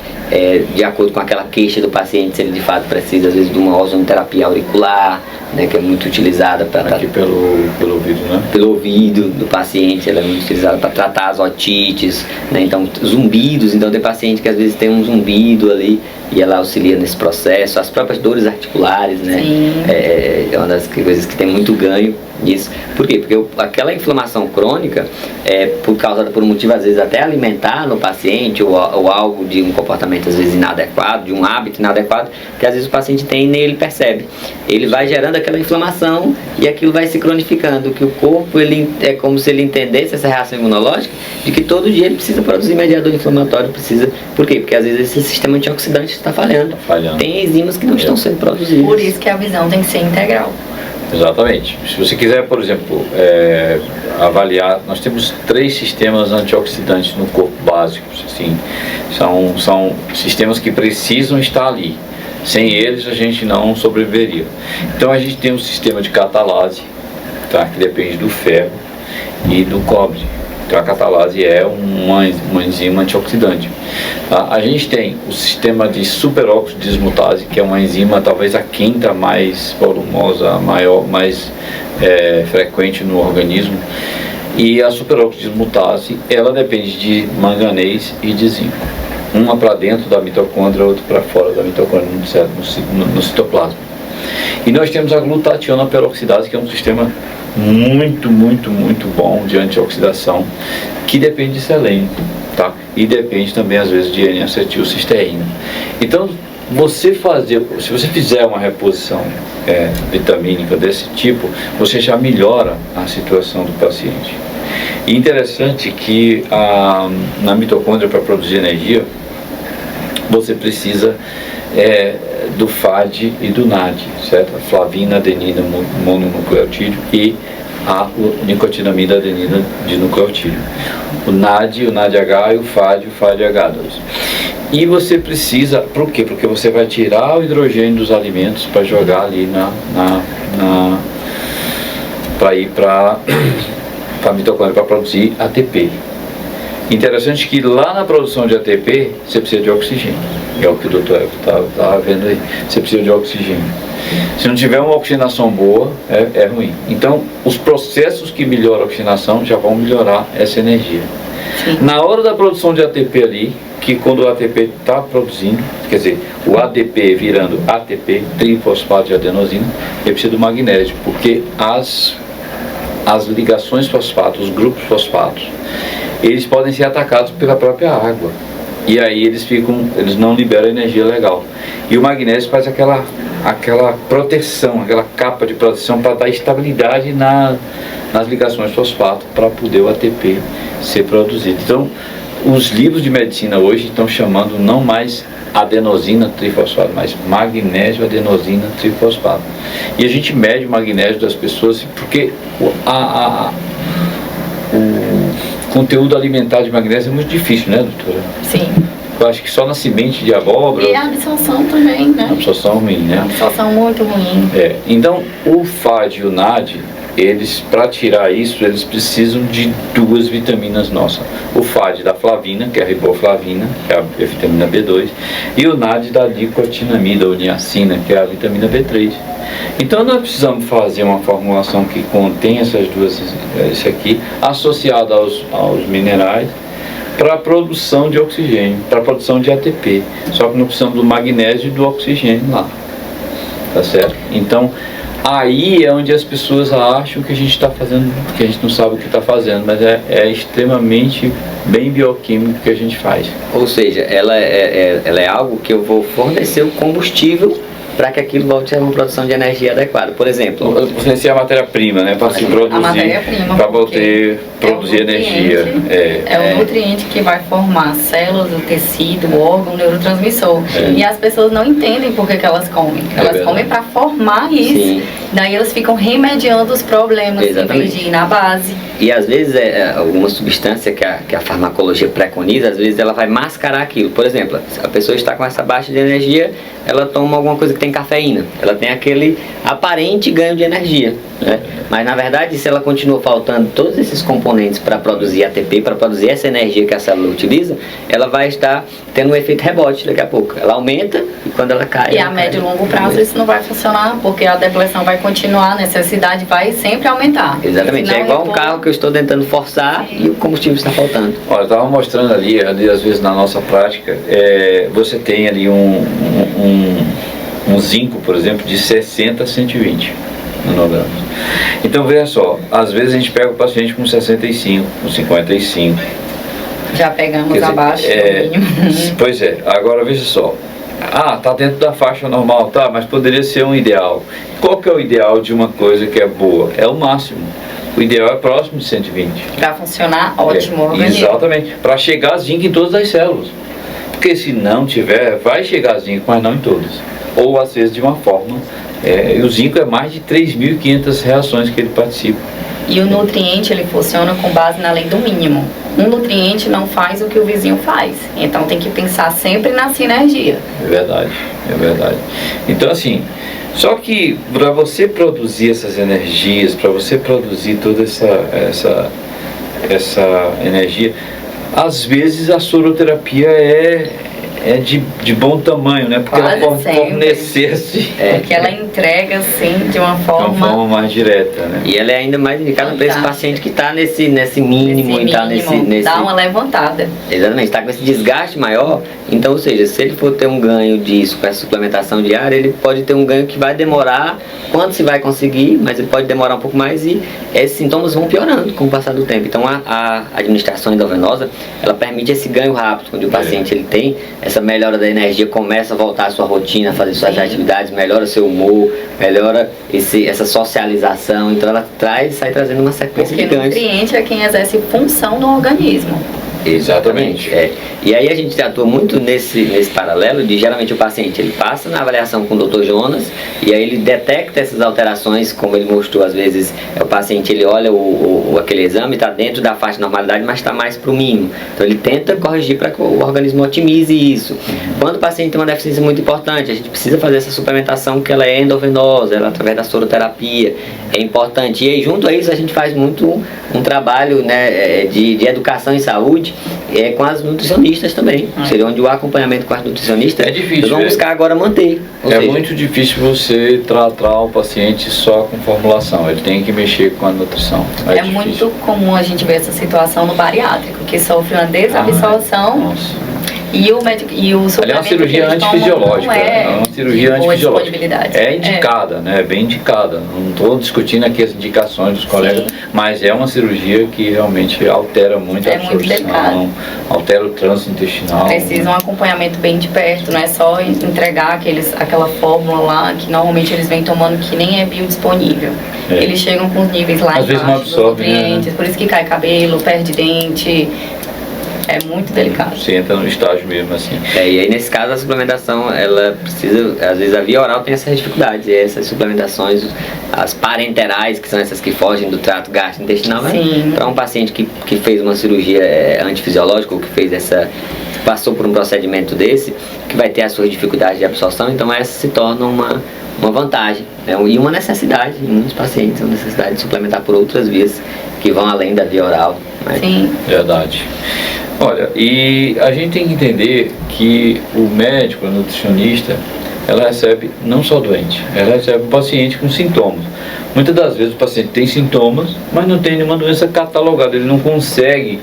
de acordo com aquela queixa do paciente, se ele de fato precisa às vezes de uma ozonoterapia auricular, né, que é muito utilizada para aqui pelo ouvido, né? Pelo ouvido do paciente, ela é muito utilizada para tratar as otites, né? Então zumbidos, então tem paciente que às vezes tem um zumbido ali e ela auxilia nesse processo, as próprias dores articulares, né? É uma das coisas que tem muito ganho nisso. Por quê? Porque aquela inflamação crônica por um motivo às vezes até alimentar no paciente ou algo de um comportamento às vezes inadequado, de um hábito inadequado, que às vezes o paciente tem e nem ele percebe. Ele vai gerando aquela inflamação e aquilo vai se cronificando, que o corpo é como se ele entendesse essa reação imunológica de que todo dia ele precisa produzir mediador inflamatório, Por quê? Porque às vezes esse sistema antioxidante está falhando. Tem enzimas que não estão sendo produzidas. Por isso que a visão tem que ser integral. Exatamente. Se você quiser, por exemplo, avaliar, nós temos 3 sistemas antioxidantes no corpo básicos, assim, são sistemas que precisam estar ali. Sem eles a gente não sobreviveria. Então a gente tem um sistema de catalase, tá, que depende do ferro e do cobre. Então a catalase é uma enzima antioxidante. A gente tem o sistema de superóxido dismutase, que é uma enzima talvez a quinta mais volumosa, maior, mais frequente no organismo. E a superóxido dismutase, ela depende de manganês e de zinco. Uma para dentro da mitocôndria, outra para fora da mitocôndria, no citoplasma. E nós temos a glutationa peroxidase, que é um sistema muito bom de antioxidação, que depende de selênio, tá? E depende também às vezes de N-acetilcisteína. Então, se você fizer uma reposição vitamínica desse tipo, você já melhora a situação do paciente. E interessante que na mitocôndria, para produzir energia, você precisa do FAD e do NAD, certo? A flavina, adenina, mononucleotídeo e a nicotinamida, adenina de nucleotídeo. O NAD, o NADH e o FADH2. E você precisa, por quê? Porque você vai tirar o hidrogênio dos alimentos para jogar ali para ir para a mitocôndria, para produzir ATP. Interessante que lá na produção de ATP você precisa de oxigênio. É o que o doutor estava vendo aí. Você precisa de oxigênio. Se não tiver uma oxigenação boa, é ruim. Então, os processos que melhoram a oxigenação já vão melhorar essa energia. Sim. Na hora da produção de ATP ali, que quando o ATP está produzindo, quer dizer, o ADP virando ATP, trifosfato de adenosina, ele precisa do magnésio, porque as ligações fosfato, os grupos fosfatos, eles podem ser atacados pela própria água. E aí eles não liberam energia legal. E o magnésio faz aquela proteção, aquela capa de proteção para dar estabilidade nas ligações fosfato para poder o ATP ser produzido. Então, os livros de medicina hoje estão chamando não mais adenosina trifosfato, mas magnésio adenosina trifosfato. E a gente mede o magnésio das pessoas porque o conteúdo alimentar de magnésio é muito difícil, né, doutora? Sim. Eu acho que só na semente de abóbora... E a absorção também, né? A absorção ruim, né? A absorção muito ruim. Então, o FAD e o NAD, eles, para tirar isso, eles precisam de 2 vitaminas nossas. O FAD da flavina, que é a riboflavina, que é a vitamina B2, e o NAD da licotinamida ou niacina, que é a vitamina B3. Então nós precisamos fazer uma formulação que contém essas duas, esse aqui, associada aos minerais, para a produção de oxigênio, para a produção de ATP. Só que não precisamos do magnésio e do oxigênio lá. Tá certo? Então, aí é onde as pessoas acham que a gente está fazendo, que a gente não sabe o que está fazendo, mas é extremamente bem bioquímico que a gente faz. Ou seja, ela é algo que eu vou fornecer o combustível para que aquilo volte a uma produção de energia adequada. Por exemplo, fornecer a matéria-prima, né, para se produzir, para poder produzir energia. É o nutriente que vai formar as células, o tecido, o órgão, o neurotransmissor. E as pessoas não entendem por que elas comem. Elas comem para formar isso. Sim. Daí elas ficam remediando os problemas em vez de ir na base. E às vezes alguma substância que a farmacologia preconiza, às vezes ela vai mascarar aquilo. Por exemplo, a pessoa está com essa baixa de energia, ela toma alguma coisa que tem cafeína, ela tem aquele aparente ganho de energia, né? Mas na verdade, se ela continua faltando todos esses componentes para produzir ATP, para produzir essa energia que a célula utiliza, ela vai estar tendo um efeito rebote daqui a pouco. Ela aumenta e quando ela cai... E a médio e longo prazo isso não vai funcionar, porque a depleção vai continuar, a necessidade vai sempre aumentar. Exatamente, é igual um carro que eu estou tentando forçar e o combustível está faltando. Olha, eu estava mostrando ali, às vezes na nossa prática, você tem ali um zinco, por exemplo, de 60 a 120 nanogramas. Então, veja só, às vezes a gente pega o paciente com 65, com 55. Já pegamos abaixo do mínimo. Pois é, agora veja só. Tá dentro da faixa normal, tá, mas poderia ser um ideal. Qual que é o ideal de uma coisa que é boa? É o máximo. O ideal é próximo de 120. Para funcionar, ótimo. Organismo. Exatamente. Para chegar zinco em todas as células. Porque se não tiver, vai chegar zinco, mas não em todas. Ou às vezes de uma forma. E o zinco é mais de 3.500 reações que ele participa. E o nutriente, ele funciona com base na lei do mínimo. Um nutriente não faz o que o vizinho faz. Então tem que pensar sempre na sinergia. É verdade. Então assim, só que para você produzir essas energias, para você produzir toda essa energia, às vezes a soroterapia é de bom tamanho, né? Porque quase ela pode fornecer-se. Porque ela entrega, assim, de uma forma mais direta, né? E ela é ainda mais indicada para esse paciente que está nesse mínimo, e está nesse... Dá uma levantada. Exatamente, está com esse desgaste maior. Então, ou seja, se ele for ter um ganho disso com essa suplementação diária, ele pode ter um ganho que vai demorar, quando se vai conseguir, mas ele pode demorar um pouco mais e esses sintomas vão piorando com o passar do tempo. Então, a administração endovenosa, ela permite esse ganho rápido, onde o paciente ele tem essa melhora da energia, começa a voltar à sua rotina, a fazer suas atividades, melhora seu humor, melhora essa socialização. Então ela sai trazendo uma sequência de ganhos. Porque o nutriente é quem exerce função no organismo. Exatamente. E aí a gente atua muito nesse paralelo de geralmente o paciente ele passa na avaliação com o Dr. Jonas e aí ele detecta essas alterações, como ele mostrou às vezes, o paciente ele olha aquele exame, está dentro da faixa de normalidade, mas está mais para o mínimo. Então ele tenta corrigir para que o organismo otimize isso. Quando o paciente tem uma deficiência muito importante, a gente precisa fazer essa suplementação que ela é endovenosa, ela através da soroterapia, é importante. E aí junto a isso a gente faz muito um trabalho, né, de educação em saúde, com as nutricionistas também. Seria onde o acompanhamento com as nutricionistas é difícil, nós vamos buscar agora manter. Muito difícil você tratar o paciente só com formulação, ele tem que mexer com a nutrição. É muito comum a gente ver essa situação no bariátrico, que sofre uma desabsorção E o médico e o Ali é uma suplemento cirurgia que eles tomam antifisiológica, não é uma cirurgia de boa antifisiológica. disponibilidade. É indicada, né? É bem indicada. Não estou discutindo aqui as indicações dos colegas, mas é uma cirurgia que realmente altera muito a É muito absorção, delicado. altera o trânsito intestinal. Precisa um acompanhamento bem de perto, não é só entregar aquela fórmula lá que normalmente eles vêm tomando que nem é biodisponível. É. Eles chegam com os níveis lá Às vezes não embaixo dos absorve, né? nutrientes, por isso que cai cabelo, perde dente. É muito delicado. Você entra no estágio mesmo assim. E aí nesse caso a suplementação, ela precisa, às vezes a via oral tem essas dificuldades, e essas suplementações, as parenterais, que são essas que fogem do trato gastrointestinal, né? Sim. Para um paciente que fez uma cirurgia antifisiológica, ou que passou por um procedimento desse, que vai ter as suas dificuldades de absorção, então essa se torna uma vantagem, né? E uma necessidade em muitos pacientes, uma necessidade de suplementar por outras vias que vão além da via oral, né? Sim. Verdade. Olha, e a gente tem que entender que o médico, a nutricionista, ela recebe não só o doente, ela recebe o paciente com sintomas. Muitas das vezes o paciente tem sintomas, mas não tem nenhuma doença catalogada, ele não consegue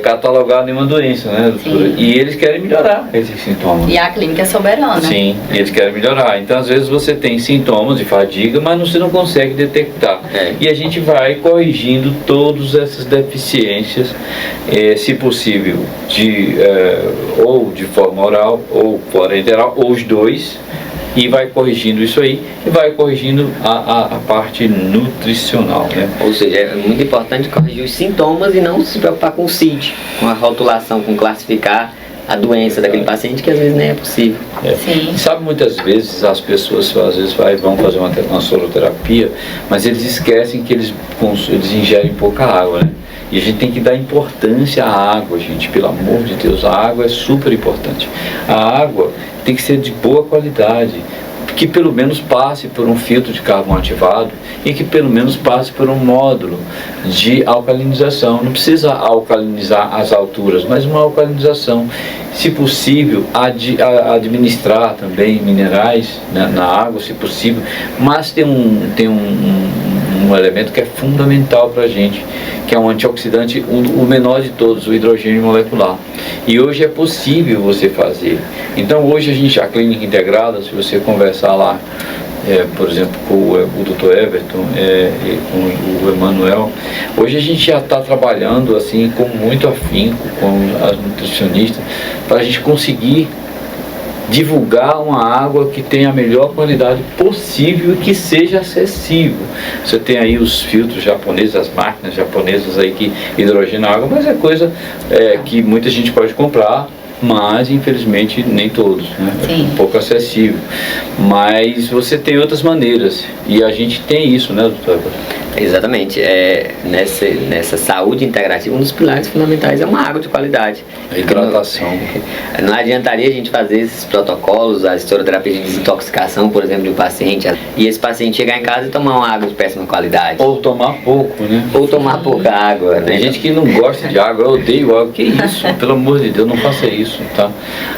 catalogar nenhuma doença, né, doutora? Sim. E eles querem melhorar esses sintomas. E a clínica é soberana. Sim, eles querem melhorar. Então, às vezes, você tem sintomas de fadiga, mas você não consegue detectar. E a gente vai corrigindo todas essas deficiências, se possível, ou de forma oral, ou parenteral, ou os dois, e vai corrigindo isso aí, e vai corrigindo a parte nutricional, né? Ou seja, é muito importante corrigir os sintomas e não se preocupar com o CID, com a rotulação, com classificar a doença daquele paciente, que às vezes nem é possível. Sim. Sabe, muitas vezes as pessoas às vezes vão fazer uma soroterapia, mas eles esquecem que eles ingerem pouca água, né? E a gente tem que dar importância à água, gente, pelo amor de Deus, a água é super importante. A água tem que ser de boa qualidade, que pelo menos passe por um filtro de carvão ativado e que pelo menos passe por um módulo de alcalinização. Não precisa alcalinizar as alturas, mas uma alcalinização. Se possível, administrar também minerais, né, na água, se possível, mas tem um elemento que é fundamental para a gente, que é um antioxidante, o menor de todos, o hidrogênio molecular. E hoje é possível você fazer. Então hoje a clínica integrada, se você conversar lá, por exemplo, com o Dr. Everton e com o Emanuel, hoje a gente já está trabalhando assim com muito afinco com as nutricionistas para a gente conseguir divulgar uma água que tenha a melhor qualidade possível e que seja acessível. Você tem aí os filtros japoneses, as máquinas japonesas aí que hidrogenam a água, mas é coisa que muita gente pode comprar, mas infelizmente nem todos, né? É um pouco acessível. Mas você tem outras maneiras e a gente tem isso, né, doutor? Exatamente. Nessa saúde integrativa, um dos pilares fundamentais é uma água de qualidade. A hidratação. Não adiantaria a gente fazer esses protocolos, a soroterapia de desintoxicação, por exemplo, do paciente, e esse paciente chegar em casa e tomar uma água de péssima qualidade. Ou tomar pouco, né? Ou tomar pouca água, né? Tem gente que não gosta de água, eu odeio água. Que isso? Pelo amor de Deus, não faça isso, tá?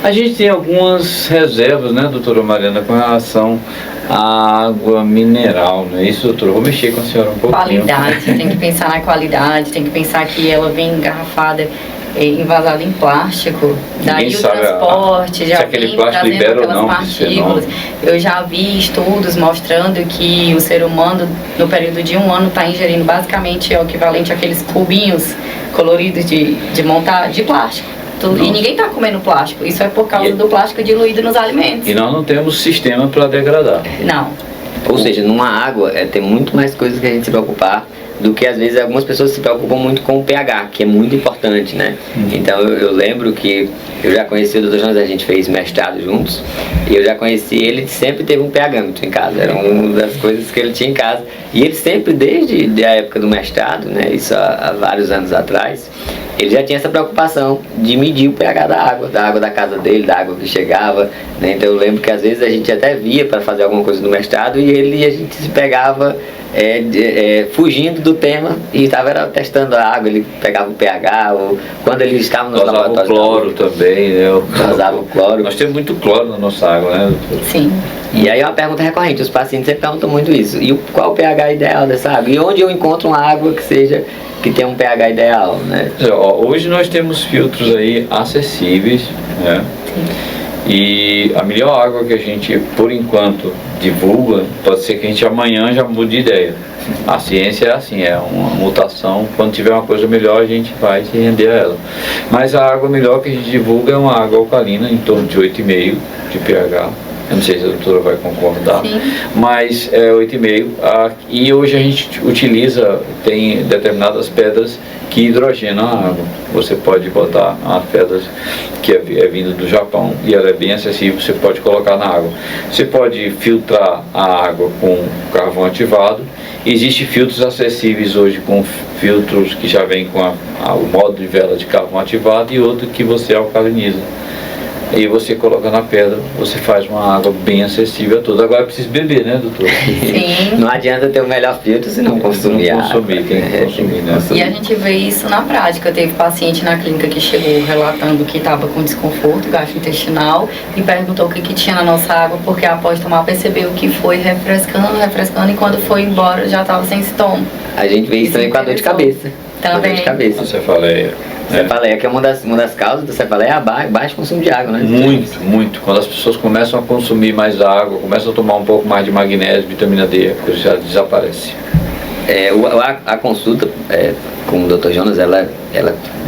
A gente tem algumas reservas, né, doutora Mariana, com relação à água mineral, não é isso, doutora? Vou mexer com a senhora um pouquinho. Qualidade, tem que pensar na qualidade, tem que pensar que ela vem engarrafada, envasada em plástico, daí Ninguém o sabe transporte já se aquele vem plástico trazendo libera ou aquelas não partículas. Eu já vi estudos mostrando que o ser humano, no período de 1 ano, está ingerindo basicamente o equivalente àqueles cubinhos coloridos de montar de plástico. E ninguém está comendo plástico, isso é por causa do plástico diluído nos alimentos. E nós não temos sistema para degradar. Não. Ou seja, numa água tem muito mais coisas que a gente se preocupar do que às vezes algumas pessoas se preocupam muito com o pH, que é muito importante, né? Então eu lembro que eu já conheci o Dr. Jonas, a gente fez mestrado juntos, e eu já conheci ele, sempre teve um pHmetro em casa, era uma das coisas que ele tinha em casa. E ele sempre, desde a época do mestrado, né, isso há vários anos atrás, ele já tinha essa preocupação de medir o pH da água da casa dele, da água que chegava, né? Então eu lembro que às vezes a gente até via para fazer alguma coisa no mestrado e a gente se pegava fugindo do tema e estava testando a água, ele pegava o pH, ou quando ele estava no laboratório. Usava o cloro também, né? Usava o cloro. Nós temos muito cloro na nossa água, né, doutor? Sim. E aí é uma pergunta recorrente, os pacientes sempre perguntam muito isso. E qual o pH ideal dessa água? E onde eu encontro uma água que tenha um pH ideal, né? Hoje nós temos filtros aí acessíveis, né? E a melhor água que a gente, por enquanto, divulga, pode ser que a gente amanhã já mude de ideia. A ciência é assim, é uma mutação. Quando tiver uma coisa melhor, a gente vai se render a ela. Mas a água melhor que a gente divulga é uma água alcalina, em torno de 8,5 de pH. Eu não sei se a doutora vai concordar, sim, mas é 8,5. E hoje a gente utiliza, tem determinadas pedras que hidrogenam a água. Você pode botar as pedras que é vinda do Japão e ela é bem acessível, você pode colocar na água. Você pode filtrar a água com carvão ativado. Existem filtros acessíveis hoje com filtros que já vêm com o modo de vela de carvão ativado e outro que você alcaliniza. E você coloca na pedra, você faz uma água bem acessível a todos. Agora é preciso beber, né, doutor? sim. Não adianta ter o melhor filtro se não consumir água. Tem que consumir, né? E a gente vê isso na prática. Teve paciente na clínica que chegou relatando que estava com desconforto gastrointestinal e perguntou o que tinha na nossa água, porque após tomar percebeu que foi refrescando e quando foi embora já estava sem sintoma. A gente vê isso também com a dor de cabeça. Também. Dor de cabeça. A cefaleia. Cefaleia, que é uma das causas da cefaleia, é baixo consumo de água, né? Muito. Quando as pessoas começam a consumir mais água, começam a tomar um pouco mais de magnésio, vitamina D, a coisa já desaparece. A consulta com o Dr. Jonas, ela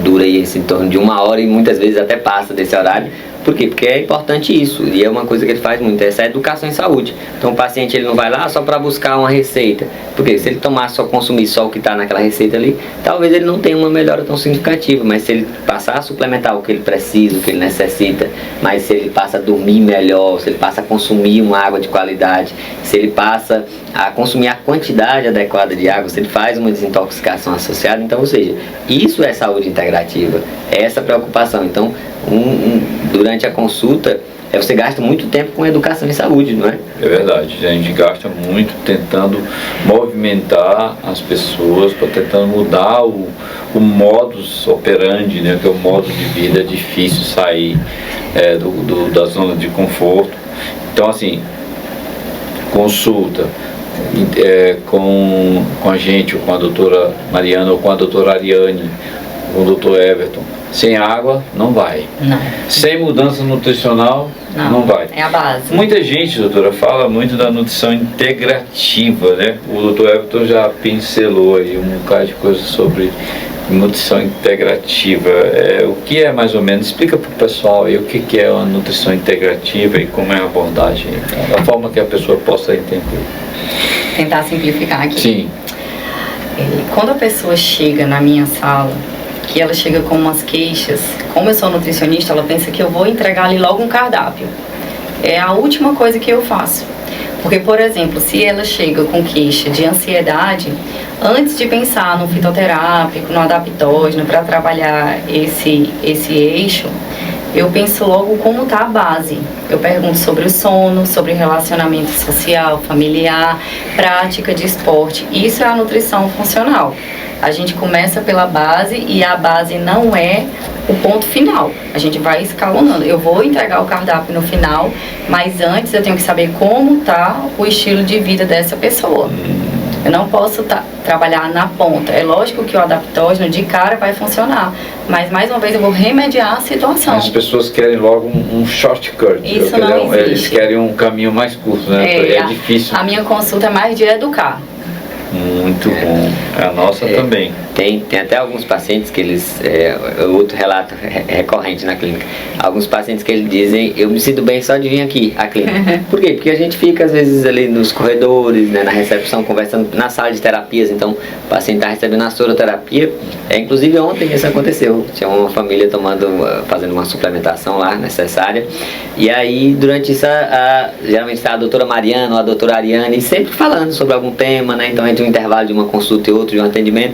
dura aí em torno de 1 hora e muitas vezes até passa desse horário. Por quê? Porque é importante isso, e é uma coisa que ele faz muito, essa educação em saúde. Então o paciente ele não vai lá só para buscar uma receita, porque se ele consumir só o que está naquela receita ali, talvez ele não tenha uma melhora tão significativa, mas se ele passar a suplementar o que ele precisa, o que ele necessita, mas se ele passa a dormir melhor, se ele passa a consumir uma água de qualidade, se ele passa a consumir a quantidade adequada de água, se ele faz uma desintoxicação associada, então, ou seja, isso é saúde integrativa, é essa preocupação. Então, durante a consulta, você gasta muito tempo com educação em saúde, não é? É verdade, a gente gasta muito tentando movimentar as pessoas, tentando mudar o modus operandi, né, que é o modo de vida. É difícil sair da zona de conforto. Então, assim, consulta com a gente, ou com a doutora Mariana, ou com a doutora Ariane, com o doutor Everton. Sem água, não vai. Não. Sem mudança nutricional, não vai. É a base. Muita gente, doutora, fala muito da nutrição integrativa, né? O doutor Everton já pincelou aí um bocado de coisa sobre nutrição integrativa. O que é mais ou menos? Explica para o pessoal aí o que é uma nutrição integrativa e como é a abordagem, da forma que a pessoa possa entender. Tentar simplificar aqui. Sim. Quando a pessoa chega na minha sala, que ela chega com umas queixas, como eu sou nutricionista, ela pensa que eu vou entregar ali logo um cardápio. É a última coisa que eu faço. Porque, por exemplo, se ela chega com queixa de ansiedade, antes de pensar no fitoterápico, no adaptógeno, para trabalhar esse eixo, eu penso logo como está a base. Eu pergunto sobre o sono, sobre relacionamento social, familiar, prática de esporte. Isso é a nutrição funcional. A gente começa pela base e a base não é o ponto final. A gente vai escalonando. Eu vou entregar o cardápio no final, mas antes eu tenho que saber como está o estilo de vida dessa pessoa. Eu não posso trabalhar na ponta. É lógico que o adaptógeno de cara vai funcionar, mas mais uma vez eu vou remediar a situação. As pessoas querem logo um shortcut. Isso não existe. Eles querem um caminho mais curto, né? É difícil. A minha consulta é mais de educar. Muito bom. A nossa também. Tem até alguns pacientes que eles... outro relato recorrente na clínica. Alguns pacientes que eles dizem, eu me sinto bem só de vir aqui, à clínica. Por quê? Porque a gente fica, às vezes, ali nos corredores, né, na recepção, conversando na sala de terapias. Então, o paciente está recebendo a soroterapia. Inclusive, ontem isso aconteceu. Tinha uma família fazendo uma suplementação lá, necessária. E aí, durante isso, geralmente está a doutora Mariana ou a doutora Ariane, sempre falando sobre algum tema, né? Então, entre um intervalo de uma consulta e outro, de um atendimento,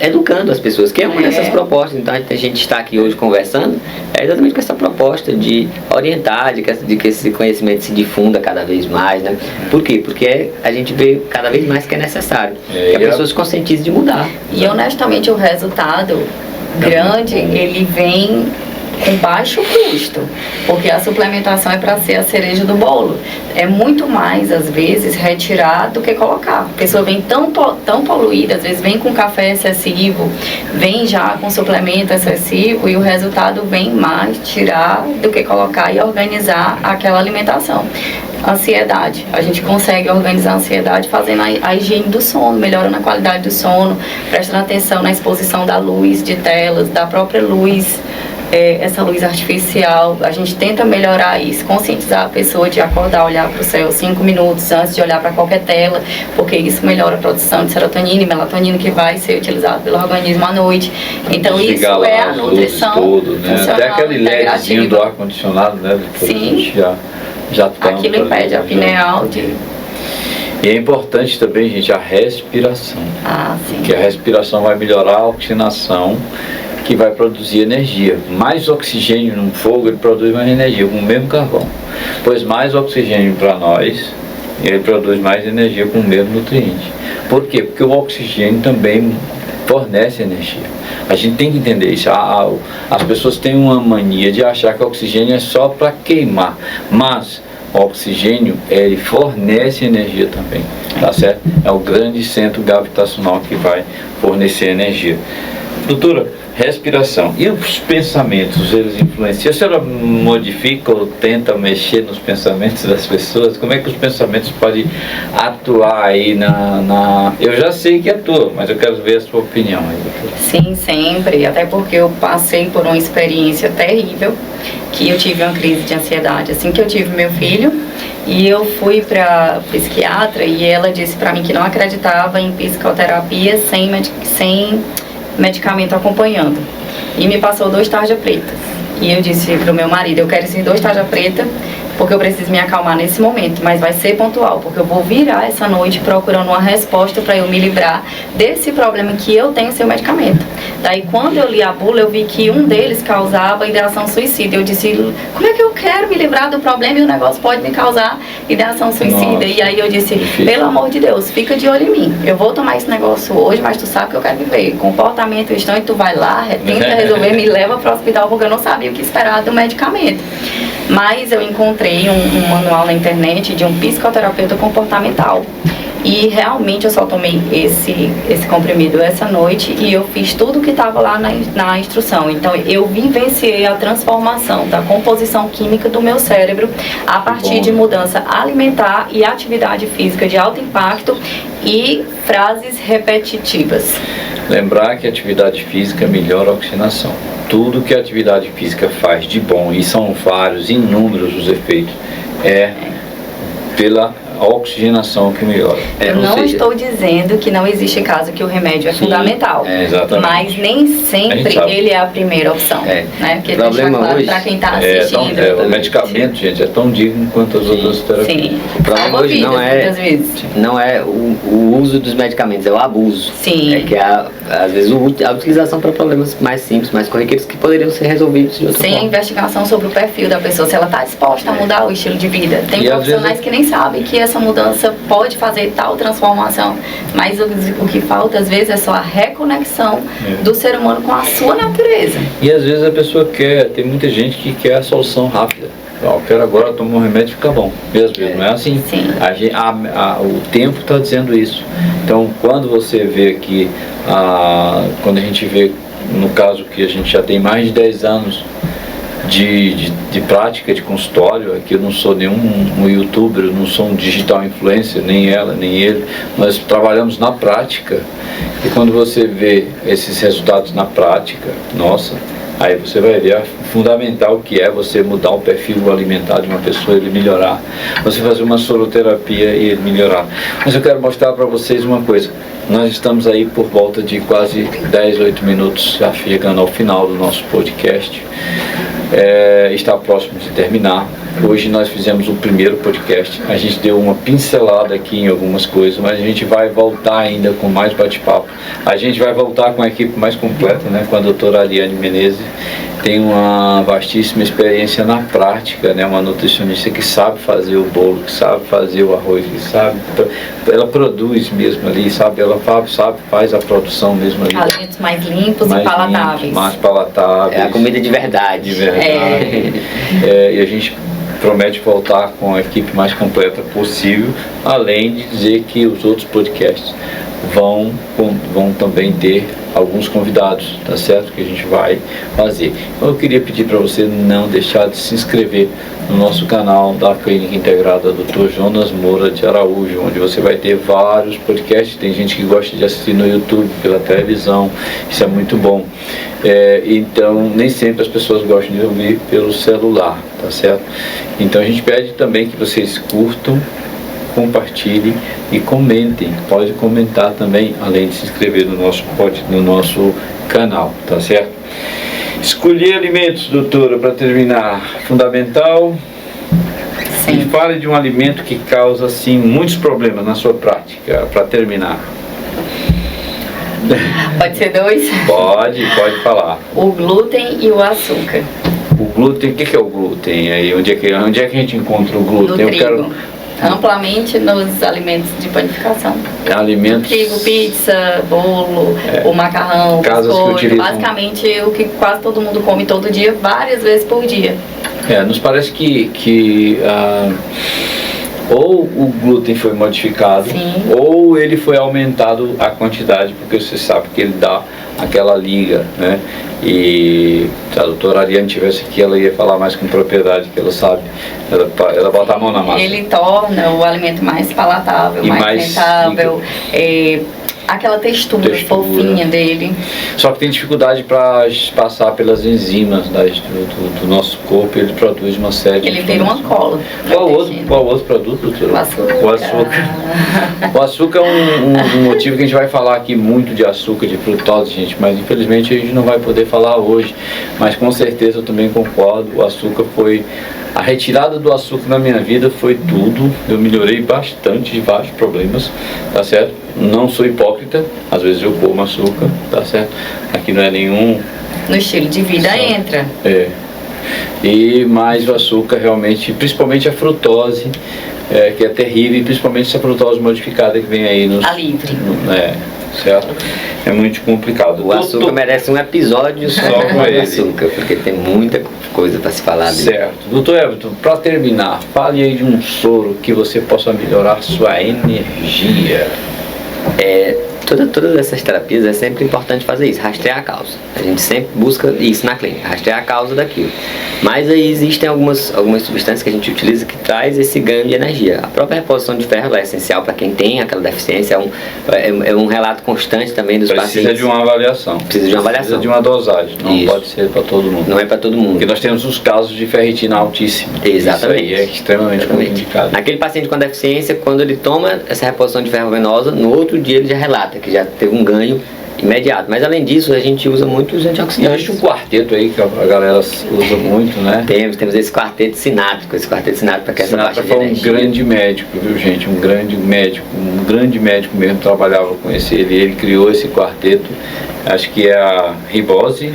educando as pessoas, que é uma dessas propostas. Então a gente está aqui hoje conversando exatamente com essa proposta de orientar, de que esse conhecimento se difunda cada vez mais, né? Por quê? Porque a gente vê cada vez mais que é necessário, que a pessoa se conscientize de mudar. E honestamente o resultado grande, ele vem com baixo custo, porque a suplementação é para ser a cereja do bolo. É muito mais, às vezes, retirar do que colocar. A pessoa vem tão poluída, às vezes vem com café excessivo, vem já com suplemento excessivo e o resultado vem mais tirar do que colocar e organizar aquela alimentação. Ansiedade. A gente consegue organizar a ansiedade fazendo a higiene do sono, melhorando a qualidade do sono, prestando atenção na exposição da luz de telas, da própria luz, essa luz artificial. A gente tenta melhorar isso, conscientizar a pessoa de acordar, olhar para o céu 5 minutos antes de olhar para qualquer tela, porque isso melhora a produção de serotonina e melatonina que vai ser utilizado pelo organismo à noite. Então isso é a nutrição tudo, né? Até aquele LEDzinho do ar-condicionado, né? Sim. Aquilo impede a pineal de... E é importante também, gente, a respiração. Sim. Que a respiração vai melhorar a oxigenação, que vai produzir energia. Mais oxigênio no fogo, ele produz mais energia, com o mesmo carvão. Pois mais oxigênio para nós, ele produz mais energia com o mesmo nutriente. Por quê? Porque o oxigênio também fornece energia. A gente tem que entender isso. As pessoas têm uma mania de achar que o oxigênio é só para queimar, mas o oxigênio, ele fornece energia também, tá certo? É o grande centro gravitacional que vai fornecer energia. Doutora, respiração. E os pensamentos, eles influenciam? A senhora modifica ou tenta mexer nos pensamentos das pessoas? Como é que os pensamentos podem atuar aí Eu já sei que atua, mas eu quero ver a sua opinião aí. Sim, sempre. Até porque eu passei por uma experiência terrível, que eu tive uma crise de ansiedade assim que eu tive meu filho. E eu fui para psiquiatra e ela disse para mim que não acreditava em psicoterapia sem medicamento acompanhando. E me passou 2 tarjas pretas. E eu disse pro meu marido, eu quero esses 2 tarjas pretas, porque eu preciso me acalmar nesse momento, mas vai ser pontual, porque eu vou virar essa noite procurando uma resposta para eu me livrar desse problema que eu tenho sem o medicamento. Daí, quando eu li a bula, eu vi que um deles causava ideação suicida. Eu disse, como é que eu quero me livrar do problema e o negócio pode me causar ideação suicida? Nossa. E aí eu disse, pelo amor de Deus, fica de olho em mim. Eu vou tomar esse negócio hoje, mas tu sabe que eu quero viver. Comportamento estranho, tu vai lá, tenta resolver, me leva para o hospital, porque eu não sabia o que esperar do medicamento. Mas eu encontrei um manual na internet de um psicoterapeuta comportamental. E realmente eu só tomei esse comprimido essa noite e eu fiz tudo que estava lá na instrução. Então eu vivenciei a transformação da composição química do meu cérebro a partir de mudança alimentar e atividade física de alto impacto e frases repetitivas. Lembrar que a atividade física melhora a oxigenação. Tudo que a atividade física faz de bom, e são vários, inúmeros os efeitos, é pela oxigenação que melhora. Eu não estou dizendo que não existe caso que o remédio é fundamental, mas nem sempre ele é a primeira opção, né? Porque deixa claro para quem está assistindo. O medicamento, gente, é tão digno quanto as outras terapias. Sim. O problema hoje não é o uso dos medicamentos, é o abuso. Sim. É que às vezes a utilização para problemas mais simples, mais corriqueiros, que poderiam ser resolvidos de outra forma. Sem a investigação sobre o perfil da pessoa, se ela está disposta a mudar o estilo de vida. Tem profissionais que nem sabem que essa mudança pode fazer tal transformação, mas o que falta às vezes é só a reconexão do ser humano com a sua natureza. E às vezes a pessoa tem muita gente que quer a solução rápida. Eu quero agora tomar um remédio e ficar bom. E às vezes não é assim. Sim. O tempo está dizendo isso. Então, quando você vê aqui, quando a gente vê, no caso que a gente já tem mais de 10 anos de prática de consultório, aqui eu não sou nenhum youtuber, eu não sou um digital influencer, nem ela, nem ele, nós trabalhamos na prática, e quando você vê esses resultados na prática, nossa, aí você vai ver fundamental que é você mudar o perfil alimentar de uma pessoa, ele melhorar, você fazer uma soroterapia e ele melhorar. Mas eu quero mostrar para vocês uma coisa. Nós estamos aí por volta de quase 10, 8 minutos, já chegando ao final do nosso podcast. Está próximo de terminar. Hoje nós fizemos o primeiro podcast, a gente deu uma pincelada aqui em algumas coisas, mas a gente vai voltar ainda com mais bate-papo. A gente vai voltar com a equipe mais completa, né, com a doutora Ariane Menezes. tem uma vastíssima experiência na prática, né? Uma nutricionista que sabe fazer o bolo, que sabe fazer o arroz, que sabe, ela produz mesmo ali, sabe? Ela faz a produção mesmo ali. Alimentos mais limpos e palatáveis. Mais palatáveis. É a comida de verdade. De verdade. E a gente promete voltar com a equipe mais completa possível, além de dizer que os outros podcasts vão também ter alguns convidados, tá certo? Que a gente vai fazer. Então eu queria pedir para você não deixar de se inscrever no nosso canal da Clínica Integrada Dr. Jonas Moura de Araújo, onde você vai ter vários podcasts. Tem gente que gosta de assistir no YouTube, pela televisão, isso é muito bom. Então nem sempre as pessoas gostam de ouvir pelo celular, tá certo? Então a gente pede também que vocês curtam, compartilhem e comentem. Pode comentar também, além de se inscrever no nosso canal, tá certo? Escolher alimentos, doutora, para terminar, fundamental. Sim. E fale de um alimento que causa assim muitos problemas na sua prática, para terminar. Pode ser 2? Pode falar. O glúten e o açúcar. O glúten, o que é o glúten? Aí, onde é que a gente encontra o glúten? No trigo. Amplamente nos alimentos de panificação. Alimentos... Trigo, pizza, bolo, o macarrão, biscoito, basicamente o que quase todo mundo come todo dia, várias vezes por dia. Nos parece que ou o glúten foi modificado, sim, ou ele foi aumentado a quantidade, porque você sabe que ele dá aquela liga, né? E se a doutora Ariane tivesse aqui, ela ia falar mais com propriedade, que ela sabe, ela bota a mão na massa. Ele torna o alimento mais palatável, mais rentável, aquela textura fofinha dele. Só que tem dificuldade para passar pelas enzimas do nosso corpo, ele produz uma série de... Ele vira uma cola. Qual outro produto, doutor? O açúcar. O açúcar. O açúcar é um motivo que a gente vai falar aqui muito de açúcar, de frutose, gente, mas infelizmente a gente não vai poder falar hoje. Mas com certeza eu também concordo, o açúcar foi... A retirada do açúcar na minha vida foi tudo. Eu melhorei bastante de vários problemas, tá certo? Não sou hipócrita, às vezes eu como açúcar, tá certo? Aqui não é nenhum... No estilo de vida entra. Mas o açúcar realmente, principalmente a frutose, que é terrível, e principalmente essa frutose modificada que vem aí nos... A livre. Certo? É muito complicado. O açúcar merece um episódio só com o açúcar, porque tem muita coisa para se falar dele. Certo. Doutor Everton, para terminar, fale aí de um soro que você possa melhorar sua energia. Todas essas terapias é sempre importante fazer isso, rastrear a causa. A gente sempre busca isso na clínica, rastrear a causa daquilo. Mas aí existem algumas substâncias que a gente utiliza que traz esse ganho de energia. A própria reposição de ferro é essencial para quem tem aquela deficiência, é um relato constante também dos pacientes. Precisa de uma avaliação. Precisa de uma avaliação. Precisa de uma dosagem, não pode ser para todo mundo. Não é para todo mundo. Porque nós temos os casos de ferritina altíssima. Exatamente. Isso aí é extremamente complicado. Aquele paciente com deficiência, quando ele toma essa reposição de ferro venosa, no outro dia ele já relata que já teve um ganho imediato. Mas além disso, a gente usa muito os antioxidantes. Existe um quarteto aí que a galera usa muito, né? Temos esse quarteto sináptico, para que essa baixa de foi energia. Um grande médico, viu, gente? Um grande médico mesmo, trabalhava com ele criou esse quarteto. Acho que é a ribose,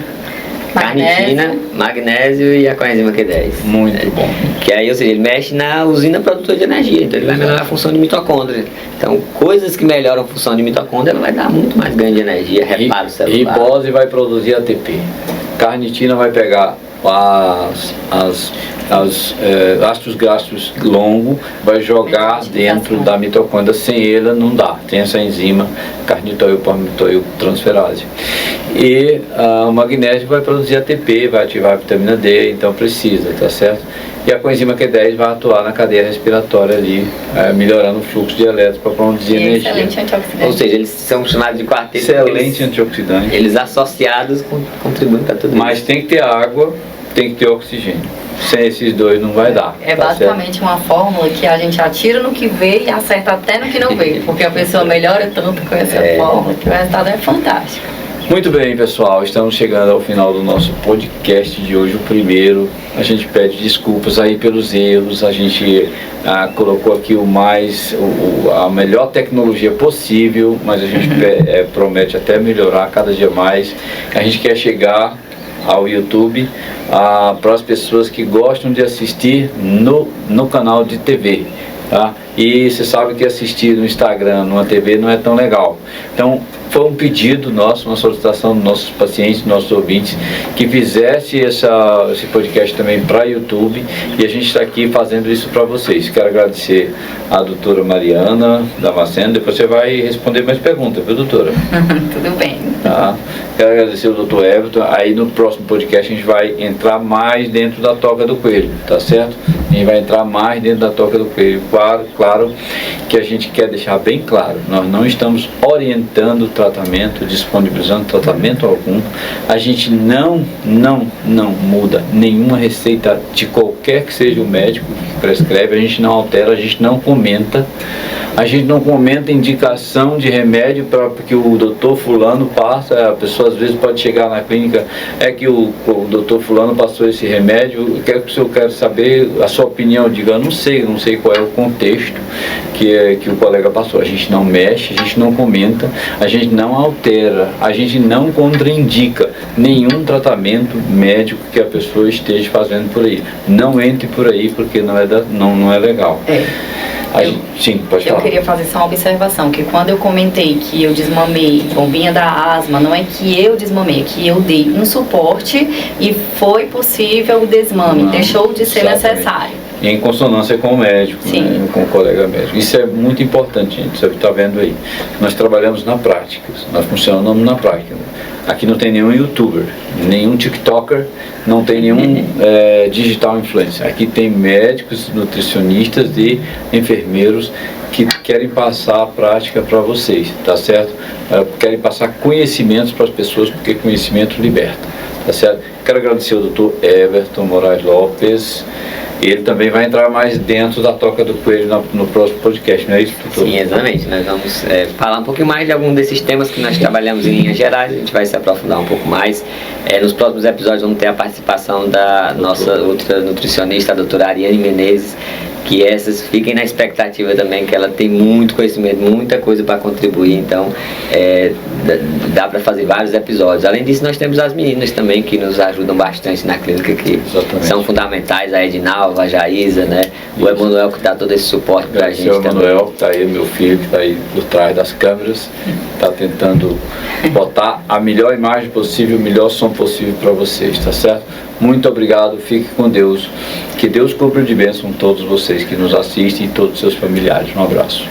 carnitina, magnésio e a coenzima Q10. Muito bom. Que aí, ou seja, ele mexe na usina produtora de energia, então ele vai melhorar a função de mitocôndria. Então, coisas que melhoram a função de mitocôndria, vai dar muito mais ganho de energia, reparo celular. Ribose vai produzir ATP. Carnitina vai pegar ácidos graxos longos, vai jogar dentro da mitocôndria. Sem ele não dá, tem essa enzima carnitoil palmitoil transferase. E o magnésio vai produzir ATP, vai ativar a vitamina D, então precisa, tá certo? E a coenzima Q10 vai atuar na cadeia respiratória ali, melhorando o fluxo de elétrons para produzir energia. Excelente antioxidante. Ou seja, eles são chamados de quarteto. Excelente antioxidante. Eles associados contribuem para tudo isso. Mas tem que ter água, tem que ter oxigênio. Sem esses dois não vai dar. É basicamente uma fórmula que a gente atira no que vê e acerta até no que não vê. Porque a pessoa melhora tanto com essa fórmula que o resultado é fantástico. Muito bem, pessoal, estamos chegando ao final do nosso podcast de hoje, o primeiro. A gente pede desculpas aí pelos erros, a gente colocou aqui a melhor tecnologia possível, mas a gente promete até melhorar cada dia mais. A gente quer chegar ao YouTube para as pessoas que gostam de assistir no canal de TV. Tá? E você sabe que assistir no Instagram, numa TV, não é tão legal. Então, foi um pedido nosso, uma solicitação dos nossos pacientes, dos nossos ouvintes, que fizesse esse podcast também para YouTube, e a gente está aqui fazendo isso para vocês. Quero agradecer a doutora Mariana Damasceno, depois você vai responder mais perguntas, viu, doutora? Tudo bem. Tá. Quero agradecer o doutor Everton. Aí no próximo podcast a gente vai entrar mais dentro da toca do coelho, tá certo? A gente vai entrar mais dentro da toca do coelho. Claro que a gente quer deixar bem claro, nós não estamos orientando o tratamento, disponibilizando tratamento algum. A gente não muda nenhuma receita de qualquer que seja o médico que prescreve, a gente não altera, a gente não comenta. A gente não comenta indicação de remédio para que o doutor fulano passa. A pessoa às vezes pode chegar na clínica, que o doutor fulano passou esse remédio, o senhor quer saber a sua opinião. Diga, não sei qual é o contexto que o colega passou. A gente não mexe, a gente não comenta, a gente não altera, a gente não contraindica nenhum tratamento médico que a pessoa esteja fazendo por aí. Não entre por aí porque não é legal. Sim, pode falar. Eu queria fazer só uma observação, que quando eu comentei que eu desmamei bombinha da asma, não é que eu desmamei, é que eu dei um suporte e foi possível o desmame, deixou de ser necessário. E em consonância com o médico, né, com o colega médico. Isso é muito importante, gente, você está vendo aí. Nós trabalhamos na prática, nós funcionamos na prática. Aqui não tem nenhum youtuber, nenhum tiktoker, não tem nenhum digital influencer. Aqui tem médicos, nutricionistas e enfermeiros que querem passar a prática para vocês, tá certo? Querem passar conhecimentos para as pessoas, porque conhecimento liberta, tá certo? Quero agradecer ao Dr. Everton Moraes Lopes. Ele também vai entrar mais dentro da toca do coelho no próximo podcast, não é isso, doutor? Sim, exatamente. Nós vamos falar um pouquinho mais de algum desses temas que nós trabalhamos em linhas gerais. A gente vai se aprofundar um pouco mais. Nos próximos episódios vamos ter a participação da nossa outra nutricionista, a doutora Ariane Menezes, que essas fiquem na expectativa também, que ela tem muito conhecimento, muita coisa para contribuir, então dá para fazer vários episódios. Além disso, nós temos as meninas também que nos ajudam bastante na clínica, que são fundamentais, a Edinalva, a Jaísa, né? O Emanuel, que dá todo esse suporte para a gente também. O Emanuel, que está aí, meu filho, que está aí por trás das câmeras, está tentando botar a melhor imagem possível, o melhor som possível para vocês, tá certo? Muito obrigado, fique com Deus. Que Deus cubra de bênção todos vocês que nos assistem e todos os seus familiares. Um abraço.